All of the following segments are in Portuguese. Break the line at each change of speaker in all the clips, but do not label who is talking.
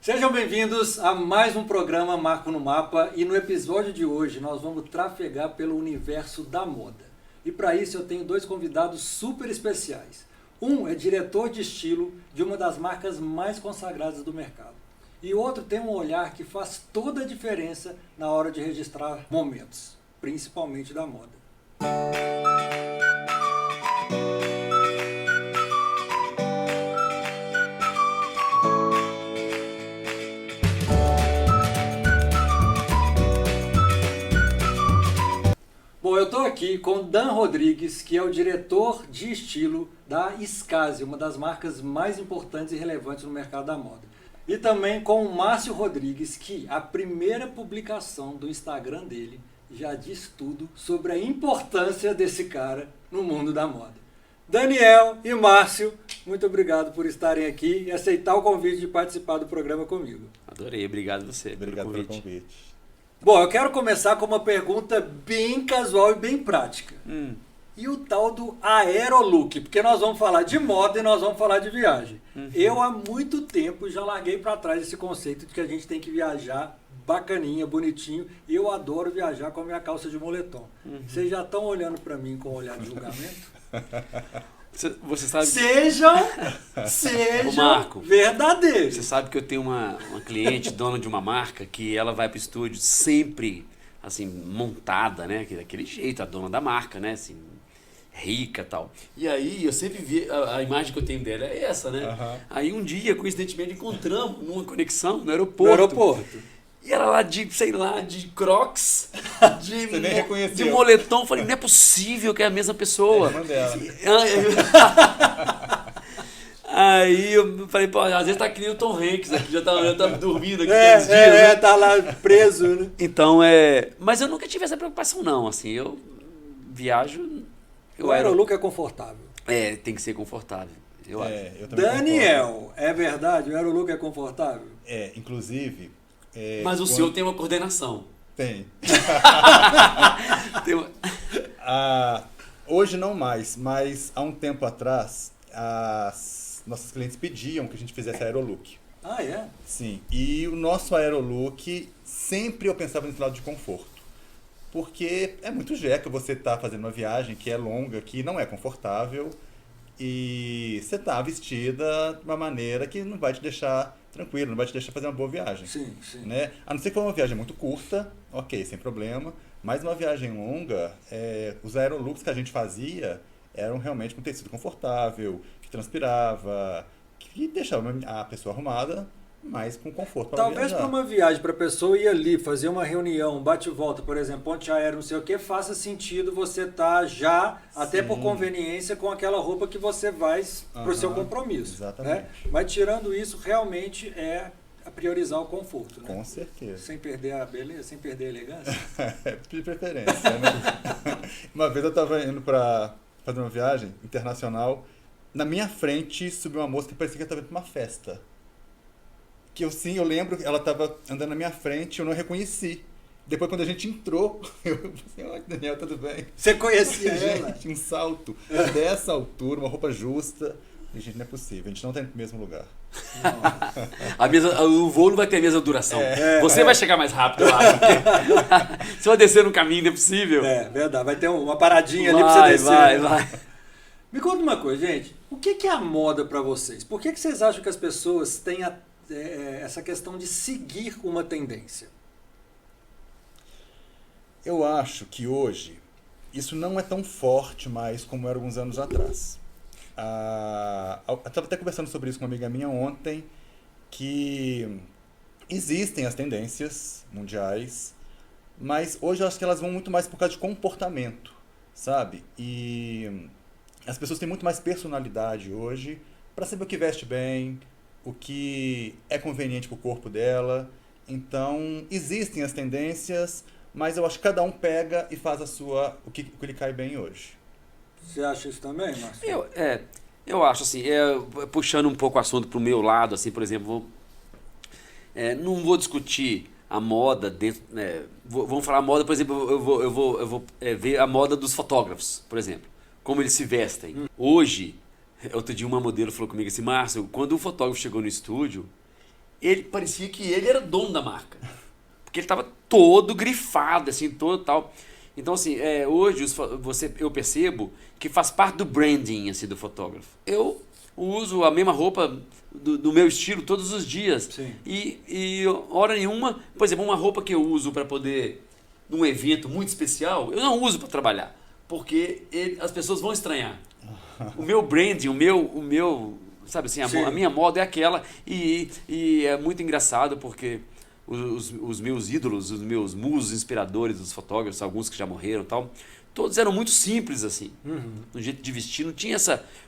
Sejam bem-vindos a mais um programa Marco no Mapa e no episódio de hoje nós vamos trafegar pelo universo da moda. E para isso eu tenho dois convidados super especiais. Um é diretor de estilo de uma das marcas mais consagradas do mercado. E outro tem um olhar que faz toda a diferença na hora de registrar momentos, principalmente da moda. Bom, eu estou aqui com Dan Rodrigues, que é o diretor de estilo da Skase, uma das marcas mais importantes e relevantes no mercado da moda. E também com o Márcio Rodrigues, que a primeira publicação do Instagram dele já diz tudo sobre a importância desse cara no mundo da moda. Daniel e Márcio, muito obrigado por estarem aqui e aceitar o convite de participar do programa comigo.
Adorei, obrigado você.
Obrigado pelo convite.
Bom, eu quero começar com uma pergunta bem casual e bem prática. E o tal do aerolook? Porque nós vamos falar de moda e nós vamos falar de viagem. Eu, há muito tempo, já larguei para trás esse conceito de que a gente tem que viajar bacaninha, bonitinho. E eu adoro viajar com a minha calça de moletom. Vocês já estão olhando para mim com um olhar de julgamento?
Você sabe...
Sejam
Marco,
verdadeiros.
Você sabe que eu tenho uma cliente, dona de uma marca, que ela vai pro estúdio sempre, assim, montada, né? Daquele jeito, a dona da marca, né? Assim, rica e tal. E aí, eu sempre vi, a imagem que eu tenho dela é essa, né? Aí um dia, coincidentemente, encontramos numa conexão no aeroporto. E era lá de, sei lá, de Crocs,
Você nem reconheceu.
de moletom. Eu falei, não é possível que é a mesma pessoa. Aí eu falei, pô, às vezes tá que nem o Tom Hanks aqui, já tá dormindo aqui todos os dias. Né?
Tá lá preso, né?
Então, mas eu nunca tive essa preocupação, não. Assim, eu viajo...
O aerolook é confortável.
Tem que ser confortável. Eu acho.
Eu também
Daniel,
concordo.
é verdade? O aerolook é confortável?
Inclusive...
Mas o seu tem uma coordenação.
Tem.
Tem uma...
Hoje não mais, mas há um tempo atrás, as nossas clientes pediam que a gente fizesse aerolook.
Ah, é?
Sim, e o nosso aerolook, sempre eu pensava nesse lado de conforto. Porque é muito jeca você estar fazendo uma viagem que é longa, que não é confortável, e você está vestida de uma maneira que não vai te deixar tranquilo, não vai te deixar fazer uma boa viagem.
Sim.
Né? A não ser que for uma viagem muito curta, ok, sem problema, mas uma viagem longa, os aerolooks que a gente fazia eram realmente com tecido confortável, que transpirava, que deixava a pessoa arrumada, mas com conforto para
Talvez para uma viagem, para a pessoa ir ali, fazer uma reunião, bate-volta, por exemplo, ponte aérea, não sei o que, faça sentido você estar já, até por conveniência, com aquela roupa que você vai para o seu compromisso.
Exatamente.
Né? Mas tirando isso, realmente é a priorizar o conforto. Né?
Com certeza.
Sem perder a beleza, sem perder a elegância.
De preferência, né? Uma vez eu estava indo para fazer uma viagem internacional, na minha frente subiu uma moça que parecia que estava indo para uma festa. Que eu lembro que ela estava andando na minha frente, eu não reconheci. Depois, quando a gente entrou, eu falei assim, oi, Daniel, tudo bem?
Você conhecia ela?
Gente, um salto dessa altura, uma roupa justa. E, gente, não é possível, a gente não está no mesmo lugar.
O voo não vai ter a mesma duração. Você vai chegar mais rápido, eu acho. Você vai descer no caminho, não é possível.
É, verdade. Vai ter uma paradinha ali para você descer.
Vai.
Me conta uma coisa, gente. O que é a moda para vocês? Por que vocês acham que as pessoas têm essa questão de seguir uma tendência?
Eu acho que hoje isso não é tão forte mais como era alguns anos atrás. Eu estava até conversando sobre isso com uma amiga minha ontem, que existem as tendências mundiais, mas hoje eu acho que elas vão muito mais por causa de comportamento, sabe? E as pessoas têm muito mais personalidade hoje para saber o que veste bem, o que é conveniente para o corpo dela. Então, existem as tendências, mas eu acho que cada um pega e faz o que lhe cai bem hoje.
Você acha isso também, Márcio?
Eu acho assim, puxando um pouco o assunto para o meu lado, assim, por exemplo, não vou discutir a moda dentro, vamos falar moda, por exemplo, eu vou ver a moda dos fotógrafos, por exemplo, como eles se vestem. Hoje, outro dia uma modelo falou comigo assim, Márcio, quando o fotógrafo chegou no estúdio, ele parecia que ele era dono da marca. Porque ele estava todo grifado, assim, todo tal. Então, assim, hoje eu percebo que faz parte do branding, assim, do fotógrafo. Eu uso a mesma roupa do meu estilo todos os dias.
Sim.
E hora nenhuma, por exemplo, uma roupa que eu uso para poder, num evento muito especial, eu não uso para trabalhar. Porque as pessoas vão estranhar. O meu branding, o meu sabe assim, a minha moda é aquela. E é muito engraçado porque os meus ídolos, os meus musos inspiradores, os fotógrafos, alguns que já morreram e tal, todos eram muito simples, assim. No jeito de vestir, não tinha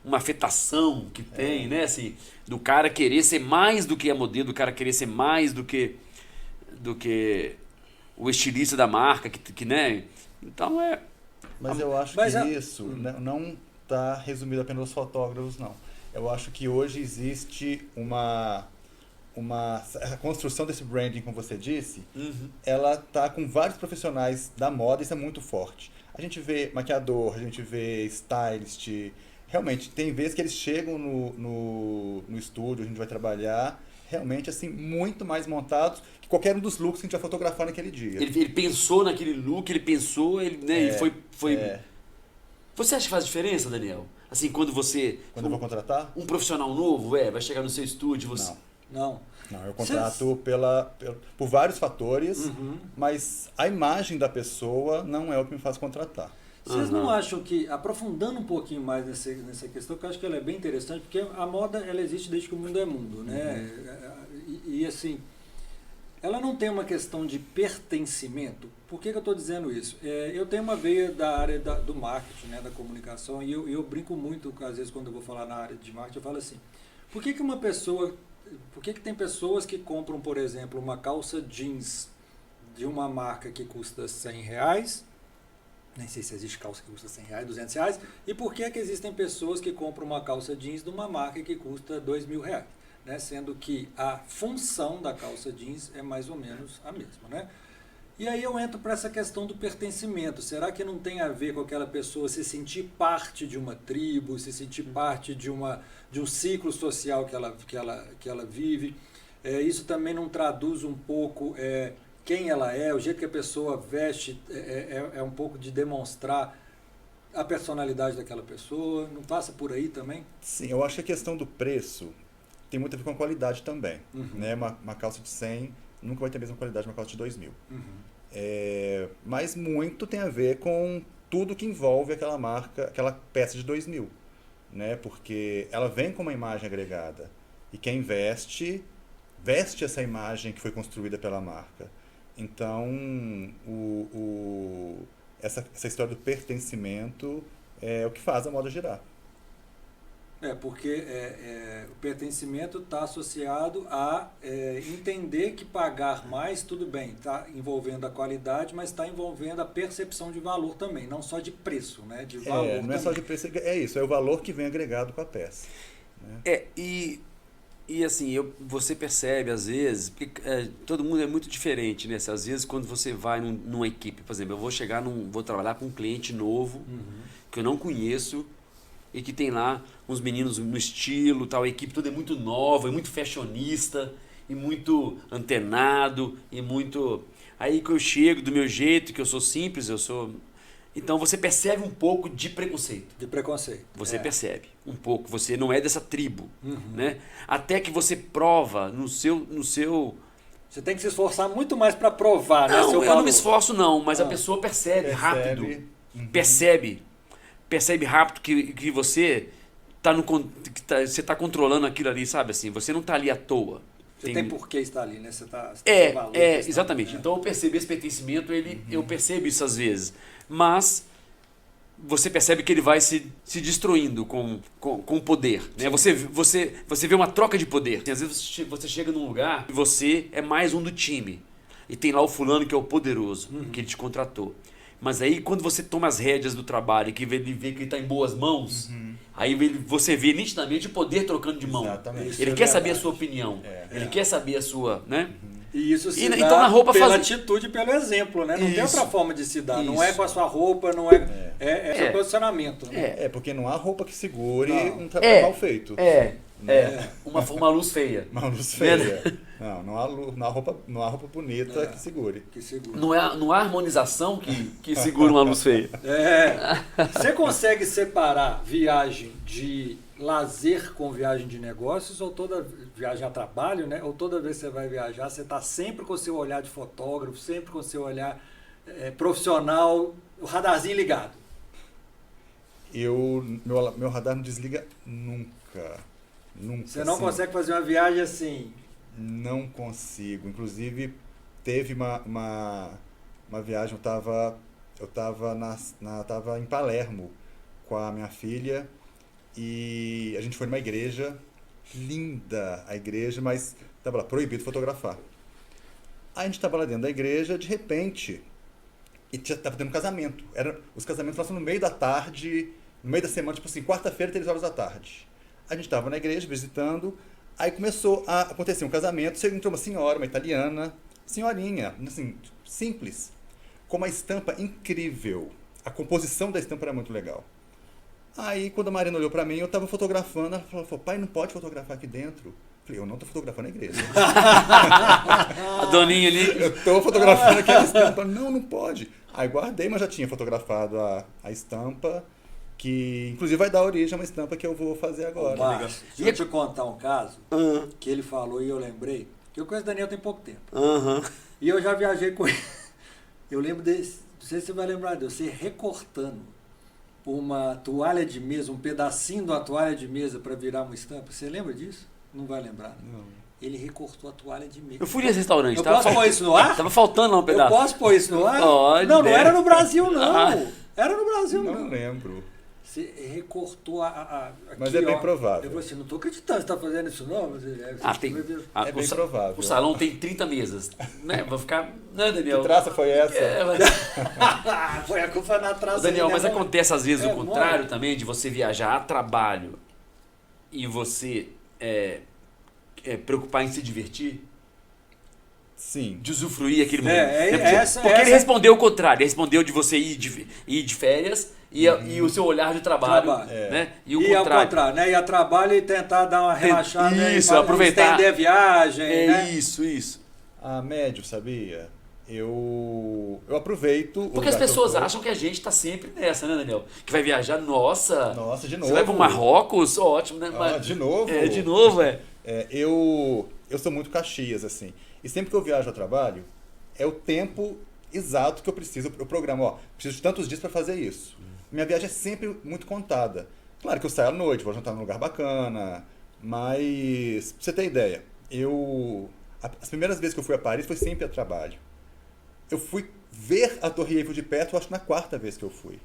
uma afetação que tem, né? Assim, do cara querer ser mais do que a modelo, do cara querer ser mais do que o estilista da marca, que né? Então
Mas eu acho que isso não está resumido apenas aos fotógrafos, não. Eu acho que hoje existe a construção desse branding, como você disse, ela está com vários profissionais da moda, isso é muito forte. A gente vê maquiador, a gente vê stylist, realmente, tem vezes que eles chegam no estúdio, a gente vai trabalhar, realmente, assim, muito mais montados que qualquer um dos looks que a gente vai fotografar naquele dia.
Ele pensou naquele look, ele foi... Você acha que faz diferença, Daniel? Assim, quando
eu vou contratar?
Um profissional novo, vai chegar no seu estúdio, você...
Não,
eu contrato por vários fatores, mas a imagem da pessoa não é o que me faz contratar.
Vocês não acham que, aprofundando um pouquinho mais nessa questão, que eu acho que ela é bem interessante, porque a moda ela existe desde que o mundo é mundo, né? E assim, ela não tem uma questão de pertencimento. Por que eu estou dizendo isso? Eu tenho uma veia da área do marketing, né, da comunicação, e eu brinco muito, às vezes, quando eu vou falar na área de marketing, eu falo assim, por que tem pessoas que compram, por exemplo, uma calça jeans de uma marca que custa R$100, nem sei se existe calça que custa R$100, R$200, e por que existem pessoas que compram uma calça jeans de uma marca que custa R$2.000, né? Sendo que a função da calça jeans é mais ou menos a mesma, né? E aí eu entro para essa questão do pertencimento. Será que não tem a ver com aquela pessoa se sentir parte de uma tribo, se sentir parte de um ciclo social que ela vive? Isso também não traduz um pouco quem ela é, o jeito que a pessoa veste é um pouco de demonstrar a personalidade daquela pessoa. Não passa por aí também?
Sim, eu acho que a questão do preço tem muito a ver com a qualidade também. Né? Uma calça de 100 nunca vai ter a mesma qualidade de uma calça de 2.000. Mas muito tem a ver com tudo que envolve aquela marca, aquela peça de 2.000. Né? Porque ela vem com uma imagem agregada. E quem veste essa imagem que foi construída pela marca. Então, essa história do pertencimento é o que faz a moda girar.
Porque o pertencimento está associado a entender que pagar mais, tudo bem, está envolvendo a qualidade, mas está envolvendo a percepção de valor também, não só de preço, né? De valor
não é
também.
só de preço, é isso, é o valor que vem agregado com a peça. Né?
E assim, você percebe às vezes, porque todo mundo é muito diferente, né? Às vezes quando você vai numa equipe, por exemplo, eu vou trabalhar com um cliente novo, que eu não conheço, e que tem lá uns meninos no estilo, tal, a equipe toda é muito nova, é muito fashionista, e muito antenado, e muito... Aí que eu chego do meu jeito, que eu sou simples, Então você percebe um pouco de preconceito.
De preconceito.
Você percebe um pouco, você não é dessa tribo, né? Até que você prova no seu...
Você tem que se esforçar muito mais para provar, né?
Não,
seu
eu
valor.
não me esforço não, mas a pessoa percebe rápido. Percebe rápido que você você tá controlando aquilo ali, sabe assim? Você não tá ali à toa.
Você tem por que estar ali, né? Você tem valor,
exatamente. Então eu percebo esse pertencimento, eu percebo isso às vezes. Mas você percebe que ele vai se destruindo com o poder. Né? Você vê uma troca de poder. Às vezes você chega num lugar e você é mais um do time. E tem lá o fulano que é o poderoso, que ele te contratou. Mas aí quando você toma as rédeas do trabalho e ele vê que ele está em boas mãos, aí você vê nitidamente o poder trocando de mão.
Exatamente.
Ele quer saber a sua opinião. Ele quer saber a sua... Né?
E isso se dá
então, na roupa
pela atitude e pelo exemplo, né? Não tem outra forma de se dar. Não é com a sua roupa, não é seu posicionamento. Né?
Porque não há roupa que segure um trabalho mal feito.
Uma luz feia.
Uma luz feia. Não há luz, não há roupa bonita que segure.
Que segura.
Não há harmonização que segura uma luz feia.
Você consegue separar viagem de lazer com viagem de negócios, ou toda viagem a trabalho, né? Ou toda vez que você vai viajar, você está sempre com o seu olhar de fotógrafo, sempre com o seu olhar profissional, o radarzinho ligado?
Meu radar não desliga nunca.
Você não consegue fazer uma viagem assim?
Não consigo. Inclusive, teve uma viagem, eu tava em Palermo com a minha filha e a gente foi numa igreja, linda a igreja, mas estava lá proibido fotografar. Aí a gente estava lá dentro da igreja, de repente, e estava tendo um casamento. Os casamentos passam no meio da tarde, no meio da semana, tipo assim, quarta-feira, 3 horas da tarde. A gente estava na igreja visitando, aí começou a acontecer um casamento, entrou uma senhora, uma italiana, senhorinha, assim, simples, com uma estampa incrível. A composição da estampa era muito legal. Aí, quando a Marina olhou para mim, eu estava fotografando, ela falou, pai, não pode fotografar aqui dentro. Eu falei, eu não estou fotografando a igreja.
A doninha ali.
Eu estou fotografando aquela estampa. Não pode. Aí guardei, mas já tinha fotografado a estampa, que inclusive vai dar origem a uma estampa que eu vou fazer agora.
Márcio, deixa eu te contar um caso que ele falou e eu lembrei, que eu conheço o Daniel tem pouco tempo. E eu já viajei com ele. Eu lembro desse, não sei se você vai lembrar de você recortando uma toalha de mesa, um pedacinho de uma toalha de mesa para virar uma estampa. Você lembra disso? Não vai lembrar.
Não.
Ele recortou a toalha de mesa.
Eu fui nesse restaurante.
Eu posso pôr isso no ar?
Tava faltando lá um pedaço.
Eu posso pôr isso no ar?
Pode,
não
né?
era no Brasil, não. Era no Brasil, não.
Não lembro.
Você recortou
Mas
aqui,
é bem
ó.
provável.
Eu falei assim, não estou acreditando que você está fazendo isso, não. Mas
É bem provável.
O salão tem 30 mesas. Né? Vou ficar. Né, Daniel?
Que traça foi essa?
Foi a culpa na traça.
Daniel,
aí,
mas
né,
acontece às vezes o
mano.
contrário também, de você viajar a trabalho e você preocupar em se divertir?
Sim.
De usufruir aquele momento.
Porque
ele respondeu o contrário. Ele respondeu de você ir de férias e o seu olhar de trabalho. Né? E o
ao contrário, né? Ir a trabalho e tentar dar uma relaxada.
Isso, aproveitar.
Estender a viagem. Né?
Isso.
Médio, sabia? Eu aproveito.
Porque as pessoas acham que a gente tá sempre nessa, né, Daniel? Que vai viajar, nossa,
de novo.
Você vai pro Marrocos, ótimo, né?
De novo?
De novo.
Eu sou muito Caxias, assim. E sempre que eu viajo a trabalho, é o tempo exato que eu preciso. Eu programo, preciso de tantos dias para fazer isso. Minha viagem é sempre muito contada. Claro que eu saio à noite, vou jantar num lugar bacana, mas, pra você ter ideia, as primeiras vezes que eu fui a Paris foi sempre a trabalho. Eu fui ver a Torre Eiffel de perto, acho que na 4ª vez que eu fui.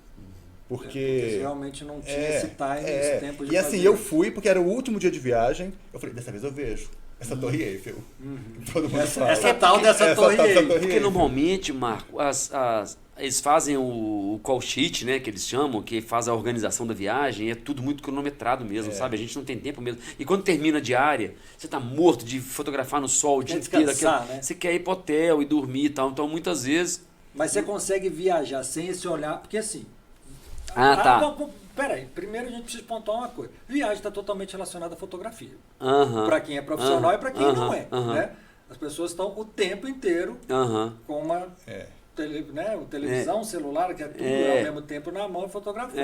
Porque
você realmente não tinha esse time, esse tempo de
E assim,
fazer.
eu fui porque era o último dia de viagem. Eu falei, dessa vez eu vejo essa Torre Eiffel. Todo mundo fala.
Essa tal dessa Torre Eiffel.
Porque normalmente, Marco, eles fazem o call sheet, né, que eles chamam, que faz a organização da viagem, é tudo muito cronometrado mesmo, sabe? A gente não tem tempo mesmo. E quando termina a diária, você tá morto de fotografar no sol o dia inteiro.
Né?
Você quer ir pro hotel e dormir e tal. Então, muitas vezes...
Mas você consegue viajar sem esse olhar, porque assim...
tá.
Peraí, primeiro a gente precisa pontuar uma coisa. Viagem está totalmente relacionada à fotografia.
Para
quem é profissional e para quem não é. Né? As pessoas estão o tempo inteiro com uma televisão, celular, que é tudo ao mesmo tempo na mão e fotografando.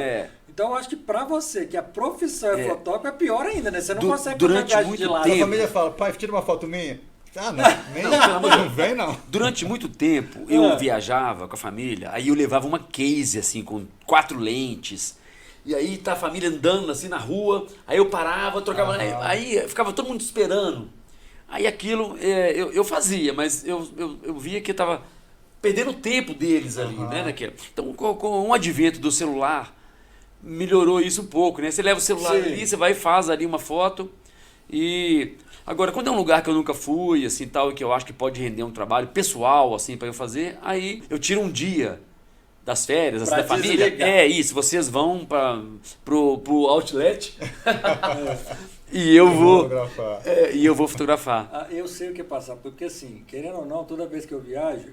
Então eu acho que para você, que a profissão é fotógrafo, é pior ainda, né? Você não consegue fazer viagem de lado.
A família fala, pai, tira uma foto minha. Não vem não.
Durante muito tempo eu viajava com a família, aí eu levava uma case assim com 4 lentes. E aí tá a família andando assim na rua, aí eu parava, trocava, aí ficava todo mundo esperando. Aí aquilo eu fazia, mas eu via que tava perdendo o tempo deles ali, né, naquilo. Então com o advento do celular melhorou isso um pouco, né? Você leva o celular ali, você vai e faz ali uma foto. E agora, quando é um lugar que eu nunca fui, assim, tal, e que eu acho que pode render um trabalho pessoal, assim, para eu fazer, aí eu tiro um dia das férias, assim, da família. Isso, vocês vão pro outlet e eu vou fotografar.
Eu sei o que é passar, porque assim, querendo ou não, toda vez que eu viajo,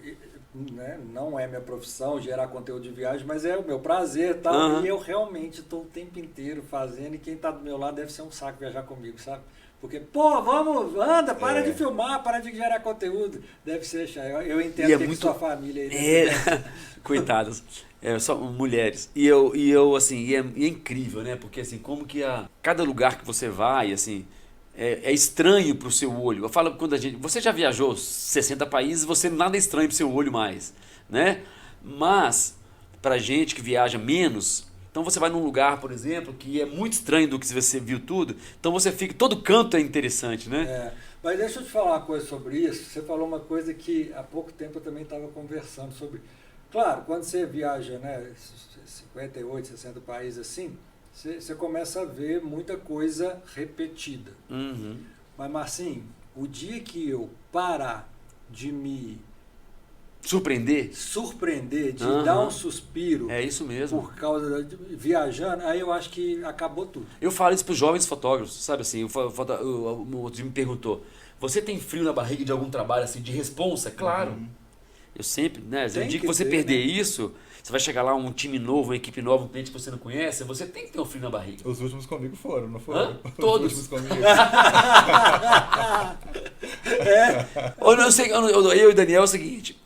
né, não é minha profissão gerar conteúdo de viagem, mas é o meu prazer e tal.
Uhum.
E eu realmente estou o tempo inteiro fazendo, e quem está do meu lado deve ser um saco viajar comigo, sabe? Porque, pô, vamos, anda, para de filmar, para de gerar conteúdo. Deve ser, eu entendo
E é
que
muito-
sua família aí.
Coitadas. Só mulheres. E eu assim, e é incrível, né? Porque assim, como que cada lugar que você vai, assim, é estranho pro seu olho. Eu falo quando você já viajou 60 países, você nada é estranho pro seu olho mais, né? Mas pra gente que viaja menos, então você vai num lugar, por exemplo, que é muito estranho do que você viu tudo, então você fica, todo canto é interessante, né?
É, mas deixa eu te falar uma coisa sobre isso. Você falou uma coisa que há pouco tempo eu também estava conversando sobre. Claro, quando você viaja, né, 58, 60 países assim, você começa a ver muita coisa repetida.
Uhum.
Mas, Marcinho, o dia que eu parar de me
Surpreender?
surpreender, de
Aham.
dar um suspiro
É isso mesmo.
por causa viajando, aí eu acho que acabou tudo.
Eu falo isso para os jovens fotógrafos, sabe assim, o outro dia me perguntou, você tem frio na barriga de algum trabalho assim, de responsa? Claro. Eu sempre, né,
Tem
o dia
que
que você
ter,
perder
né?
isso, você vai chegar lá, um time novo, uma equipe nova, um cliente que você não conhece, você tem que ter um frio na barriga.
Os últimos comigo foram, não foram?
Hã? Todos.
Os últimos comigo.
Ou não, eu e o Daniel é o seguinte,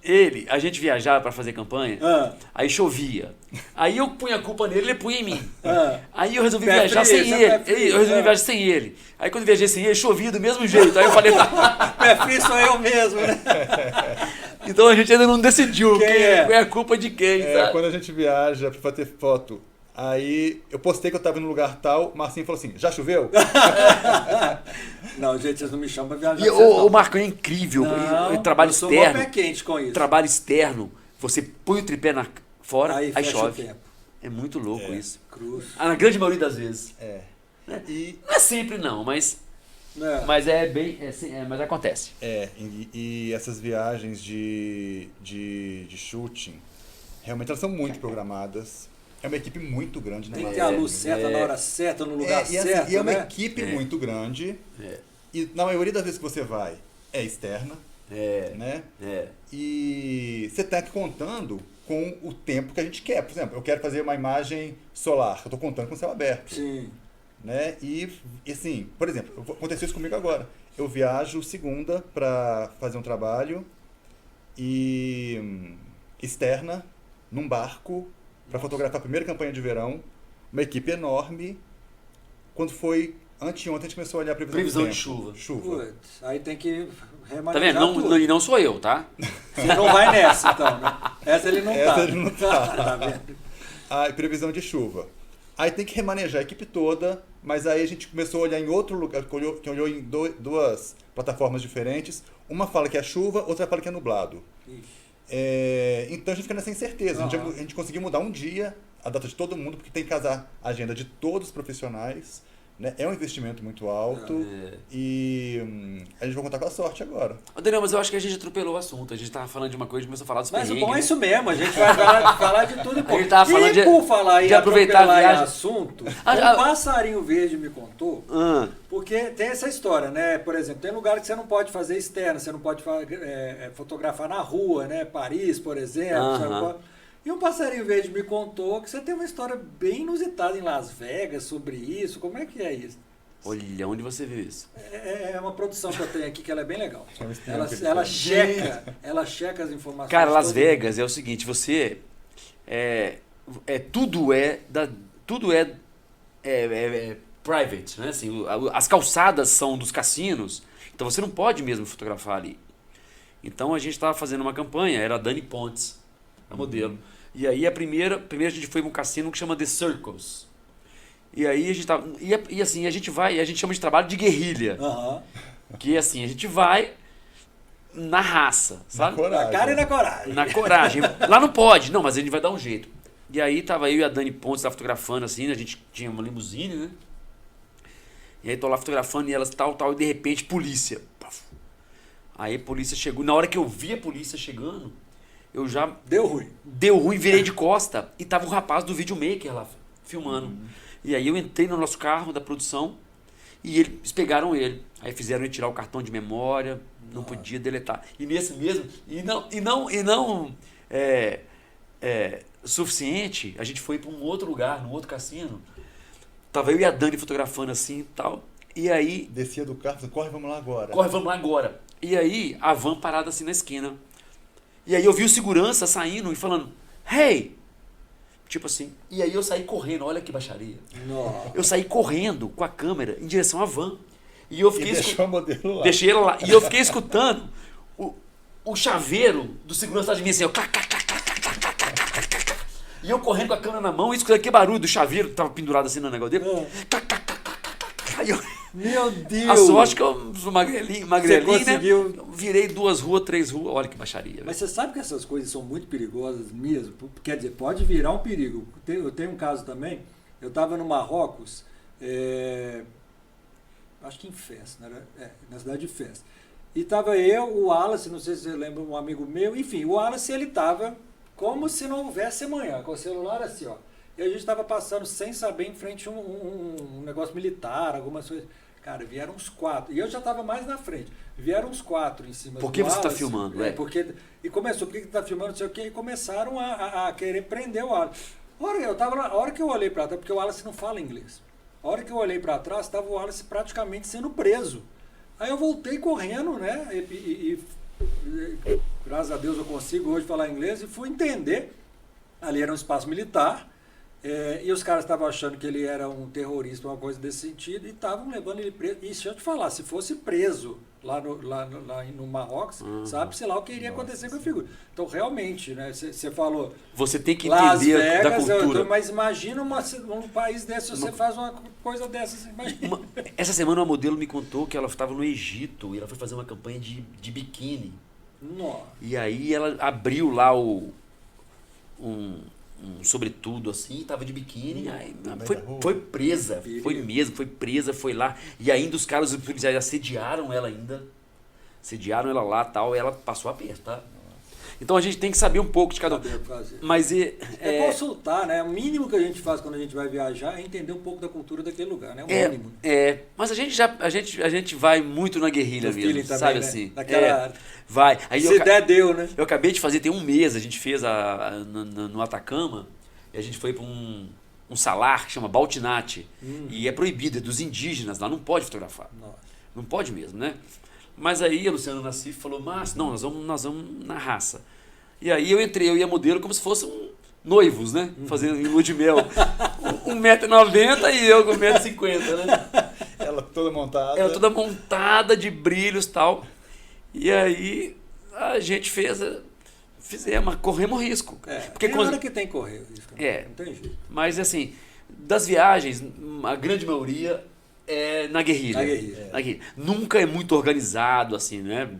a gente viajava para fazer campanha,
Ah.
aí chovia. Aí eu punha a culpa nele, ele punha em mim.
Ah.
Aí eu resolvi
Pé
viajar
frio,
sem
você
ele.
é pé frio,
Eu resolvi
é.
viajar sem ele. Aí quando eu viajei sem ele, chovia do mesmo jeito. Aí eu falei, tá.
Pé frio sou eu mesmo, né?
Então a gente ainda não decidiu
Quem é?
a culpa de quem, sabe?
Quando a gente viaja pra fazer foto, aí eu postei que eu tava no lugar tal, o Marcinho falou assim, já choveu?
Não, gente, vocês não me chamam pra viajar.
E
com vocês, não.
o Marcão é incrível.
Não,
E trabalho
eu sou
externo.
mó pé quente com isso.
Trabalho externo. Você põe o tripé fora, aí
fecha
chove.
o tempo.
É muito louco isso.
Cruz.
Na grande maioria das vezes.
É.
Né?
E,
Não é sempre não, mas
É.
mas acontece.
e essas viagens de shooting, realmente elas são muito programadas. É uma equipe muito grande, né?
Tem que ter a luz certa, na hora certa, no lugar certo,
e é uma
né?
equipe muito grande.
É.
E na maioria das vezes que você vai, é externa,
É.
né?
É.
E você está contando com o tempo que a gente quer. Por exemplo, eu quero fazer uma imagem solar, eu estou contando com o céu aberto.
Sim.
Né? E assim, por exemplo, aconteceu isso comigo agora. Eu viajo segunda para fazer um trabalho e externa, num barco, para fotografar a primeira campanha de verão, uma equipe enorme. Quando foi anteontem, a gente começou a olhar a previsão do
de
tempo.
chuva.
Putz, aí tem que
Tá
remanejar
vendo?
tudo.
E não sou eu, tá?
Você não vai nessa, então, né? Essa ele não
Essa
tá.
ele não tá.
Tá vendo?
Ah, e previsão de chuva. Aí tem que remanejar a equipe toda, mas aí a gente começou a olhar em outro lugar, que olhou em duas plataformas diferentes. Uma fala que é chuva, outra fala que é nublado.
Ixi.
Então a gente fica nessa incerteza. A gente conseguiu mudar um dia a data de todo mundo, porque tem que casar a agenda de todos os profissionais. Né? É um investimento muito alto e a gente vai contar com a sorte agora.
Ô, Daniel, mas eu acho que a gente atropelou o assunto. A gente tava falando de uma coisa e começou a falar dos
Mas o
perrengues,
bom é
né?
isso mesmo, a gente vai falar de tudo.
A gente tava falando
e por falar
de
em
aproveitar a
atropelar em
viagem.
assunto,
Ah,
um passarinho verde me contou,
Ah,
porque tem essa história, né? Por exemplo, tem lugares que você não pode fazer externo, você não pode fotografar na rua, né? Paris, por exemplo.
Aham.
você não pode- E um passarinho verde me contou que você tem uma história bem inusitada em Las Vegas sobre isso. Como é que é isso?
olha, onde você viu isso?
É uma produção que eu tenho aqui que ela é bem legal.
É um espião
Ela,
que ele
ela
tem.
checa as informações.
Cara, Las
todo
Vegas é o seguinte, você tudo é private, né? Assim, as calçadas são dos cassinos, então você não pode mesmo fotografar ali. Então a gente estava fazendo uma campanha, era a Dani Pontes, a modelo. E aí a primeira a gente foi para um cassino que chama The Circles. E aí a gente tava, e assim, a gente chama de trabalho de guerrilha,
Aham.
que assim, a gente vai na raça, sabe?
coragem.
Na cara e na coragem.
Na coragem. Lá não pode. Não, mas a gente vai dar um jeito. E aí tava eu e a Dani Pontes lá fotografando, assim, a gente tinha uma limusine, né? E aí tô lá fotografando e elas tal, e de repente, polícia. Paf. Aí a polícia chegou. Na hora que eu vi a polícia chegando, eu já
Deu ruim.
deu ruim, virei de costa e tava o rapaz do videomaker lá filmando. E aí eu entrei no nosso carro da produção E eles pegaram ele. Aí fizeram ele tirar o cartão de memória, não podia deletar. E nesse mesmo, suficiente, a gente foi para um outro lugar, num outro cassino. Tava eu e a Dani fotografando assim e tal. E aí.
Descia do carro, corre, vamos lá agora.
Corre, vamos lá agora. E aí, a van parada assim na esquina. E aí eu vi o segurança saindo e falando, hey! Tipo assim. E aí eu saí correndo, olha que baixaria.
Nossa.
Eu saí correndo com a câmera em direção à van. E eu fiquei
deixou o modelo lá.
Deixei ela lá. E eu fiquei escutando o chaveiro do segurança de mim assim, e eu correndo com a câmera na mão e escutando que barulho do chaveiro que tava pendurado assim no negócio dele. Aí eu,
Meu Deus!
a sorte que eu sou magrelinho,
Você conseguiu...
né? Eu virei 2 ruas, 3 ruas. Olha que baixaria.
Mas você sabe que essas coisas são muito perigosas mesmo? Quer dizer, pode virar um perigo. Eu tenho um caso também. Eu estava no Marrocos, acho que em Fez, na cidade de Fez. E estava eu, o Wallace, não sei se você lembra, um amigo meu. Enfim, o Wallace, ele estava como se não houvesse amanhã, com o celular assim, ó. E a gente estava passando sem saber em frente a um negócio militar, algumas coisas. Cara, vieram uns 4. E eu já estava mais na frente. Vieram uns 4 em cima do
Por que você está
Wallace.
filmando?
E começou, por que está filmando, não sei o quê, e começaram a querer prender o Wallace. A hora que eu olhei para trás, porque o Wallace não fala inglês. A hora que eu olhei para trás, estava o Wallace praticamente sendo preso. Aí eu voltei correndo, né? E graças a Deus eu consigo hoje falar inglês e fui entender. Ali era um espaço militar. E os caras estavam achando que ele era um terrorista, uma coisa desse sentido, e estavam levando ele preso. E deixa eu te falar, se fosse preso lá no Marrocos, sabe-se lá o que iria acontecer com a figura. Então, realmente, né, você falou...
Você tem que
Las
entender
Vegas,
da cultura.
mas imagina um país desse, você faz uma coisa dessas, imagina.
Essa semana uma modelo me contou que ela estava no Egito e ela foi fazer uma campanha de biquíni.
Nossa.
E aí ela abriu lá um sobretudo assim, tava de biquíni, aí foi presa, foi presa, foi lá, e ainda os caras, os policiais assediaram ela lá e tal, ela passou a aperto, tá? Então a gente tem que saber um pouco de cada um. Mas
consultar, né? O mínimo que a gente faz quando a gente vai viajar é entender um pouco da cultura daquele lugar, né? O mínimo.
Mas a gente vai muito na guerrilha mesmo,
também,
sabe
né?
assim?
Naquela
vai. Aí
se der, deu, né?
Eu acabei de fazer, tem um mês, a gente fez no Atacama, e a gente foi para um salar que chama Baltinate, e é proibido, é dos indígenas, lá não pode fotografar.
Nossa.
Não pode mesmo, né? Mas aí a Luciana Nassif falou, mas não, nós vamos na raça. E aí eu e a modelo como se fossem noivos, né? Fazendo em lua de mel. 1,90 m e eu com 1,50 m, né?
Ela toda montada.
Ela toda montada de brilhos e tal. E aí a gente corremos risco.
Porque tem hora que tem que correr risco. Não tem jeito.
Mas assim, das viagens, a grande maioria é na guerrilha. Na guerrilha. Nunca é muito organizado, assim, né?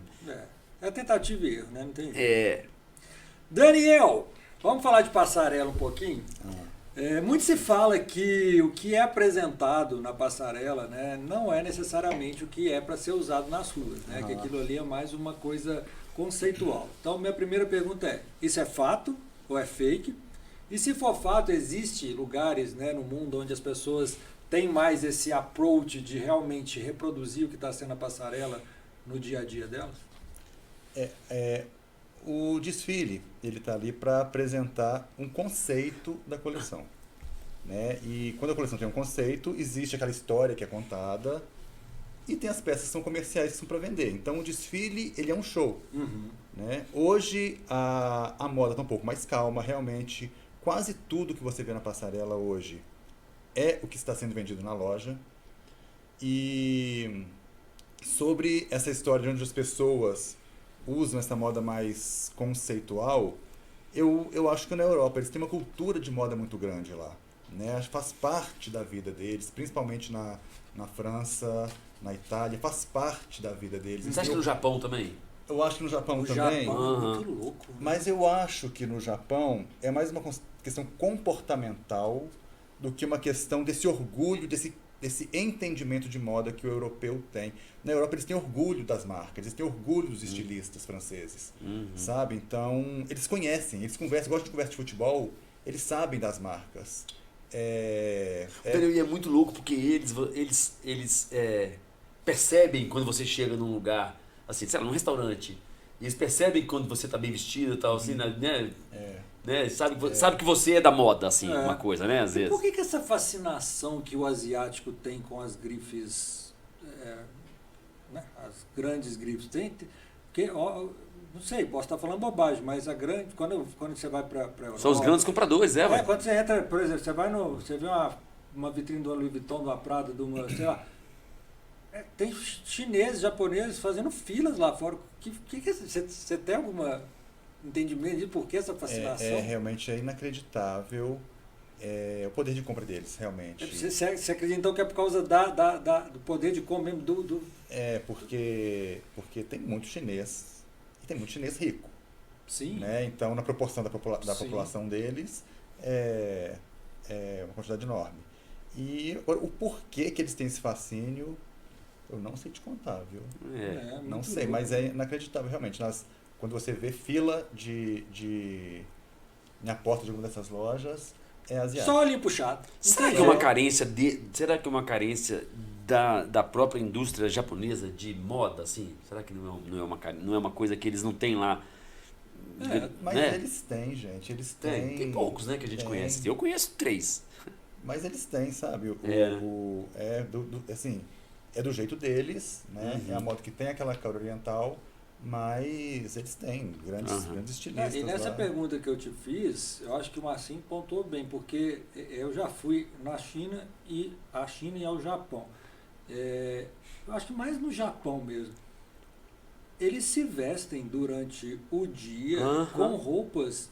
É tentativa e erro, né? Não tem jeito. Daniel, vamos falar de passarela um pouquinho? Muito se fala que o que é apresentado na passarela, né, não é necessariamente o que é para ser usado nas ruas, né? Que aquilo ali é mais uma coisa conceitual. Então, minha primeira pergunta é, isso é fato ou é fake? E se for fato, existe lugares, né, no mundo onde as pessoas têm mais esse approach de realmente reproduzir o que está sendo a passarela no dia a dia delas?
O desfile, ele está ali para apresentar um conceito da coleção, né? E quando a coleção tem um conceito, existe aquela história que é contada e tem as peças que são comerciais que são para vender. Então o desfile, ele é um show, né? Hoje a moda está um pouco mais calma, realmente quase tudo que você vê na passarela hoje é o que está sendo vendido na loja. E sobre essa história de onde as pessoas usam essa moda mais conceitual, eu acho que na Europa eles têm uma cultura de moda muito grande lá, né? Faz parte da vida deles, principalmente na França, na Itália, faz parte da vida deles.
Você acha que no Japão também?
Eu acho que no Japão também.
Japão é muito louco. Né?
Mas eu acho que no Japão é mais uma questão comportamental do que uma questão desse orgulho, desse entendimento de moda que o europeu tem. Na Europa eles têm orgulho das marcas, eles têm orgulho dos estilistas franceses, sabe? Então, eles conhecem, eles conversam, gostam de conversa de futebol, eles sabem das marcas.
E é muito louco porque eles percebem quando você chega num lugar, assim, sei lá, num restaurante, e eles percebem quando você tá bem vestido e tal, assim, né? Sabe que você é da moda, assim, uma coisa, né? Às vezes.
Por que essa fascinação que o asiático tem com as grifes, né, as grandes grifes? Porque, não sei, posso estar falando bobagem, mas a grande, quando você vai para Europa...
São os grandes compradores, ué.
Quando você entra, por exemplo, você vê uma vitrine do Louis Vuitton, de uma Prada, de uma, sei lá, tem chineses, japoneses fazendo filas lá fora. Você tem algum entendimento de por que essa fascinação?
Realmente inacreditável o poder de compra deles, realmente.
Você acredita então que é por causa do poder de compra mesmo?
Porque tem muito chinês, e tem muito chinês rico.
Sim.
Né? Então, na proporção da população deles, é uma quantidade enorme. E agora, o porquê que eles têm esse fascínio, eu não sei te contar, viu? Não sei, louco. Mas é inacreditável, realmente. Quando você vê fila na porta de alguma dessas lojas, é asiático.
Só olhinho puxado.
Será que é uma carência da própria indústria japonesa de moda, assim? Será que não é uma coisa que eles não têm lá?
Mas eles têm, gente. Eles têm.
Tem poucos, né, que a gente conhece. Eu conheço 3.
Mas eles têm, sabe? Assim, é do jeito deles, né? É a moda que tem aquela cara oriental, mas eles têm grandes estilistas.
E nessa
lá.
pergunta que eu te fiz, eu acho que o Marcinho pontuou bem, porque eu já fui na China e ao Japão. Eu acho que mais no Japão mesmo. Eles se vestem durante o dia com roupas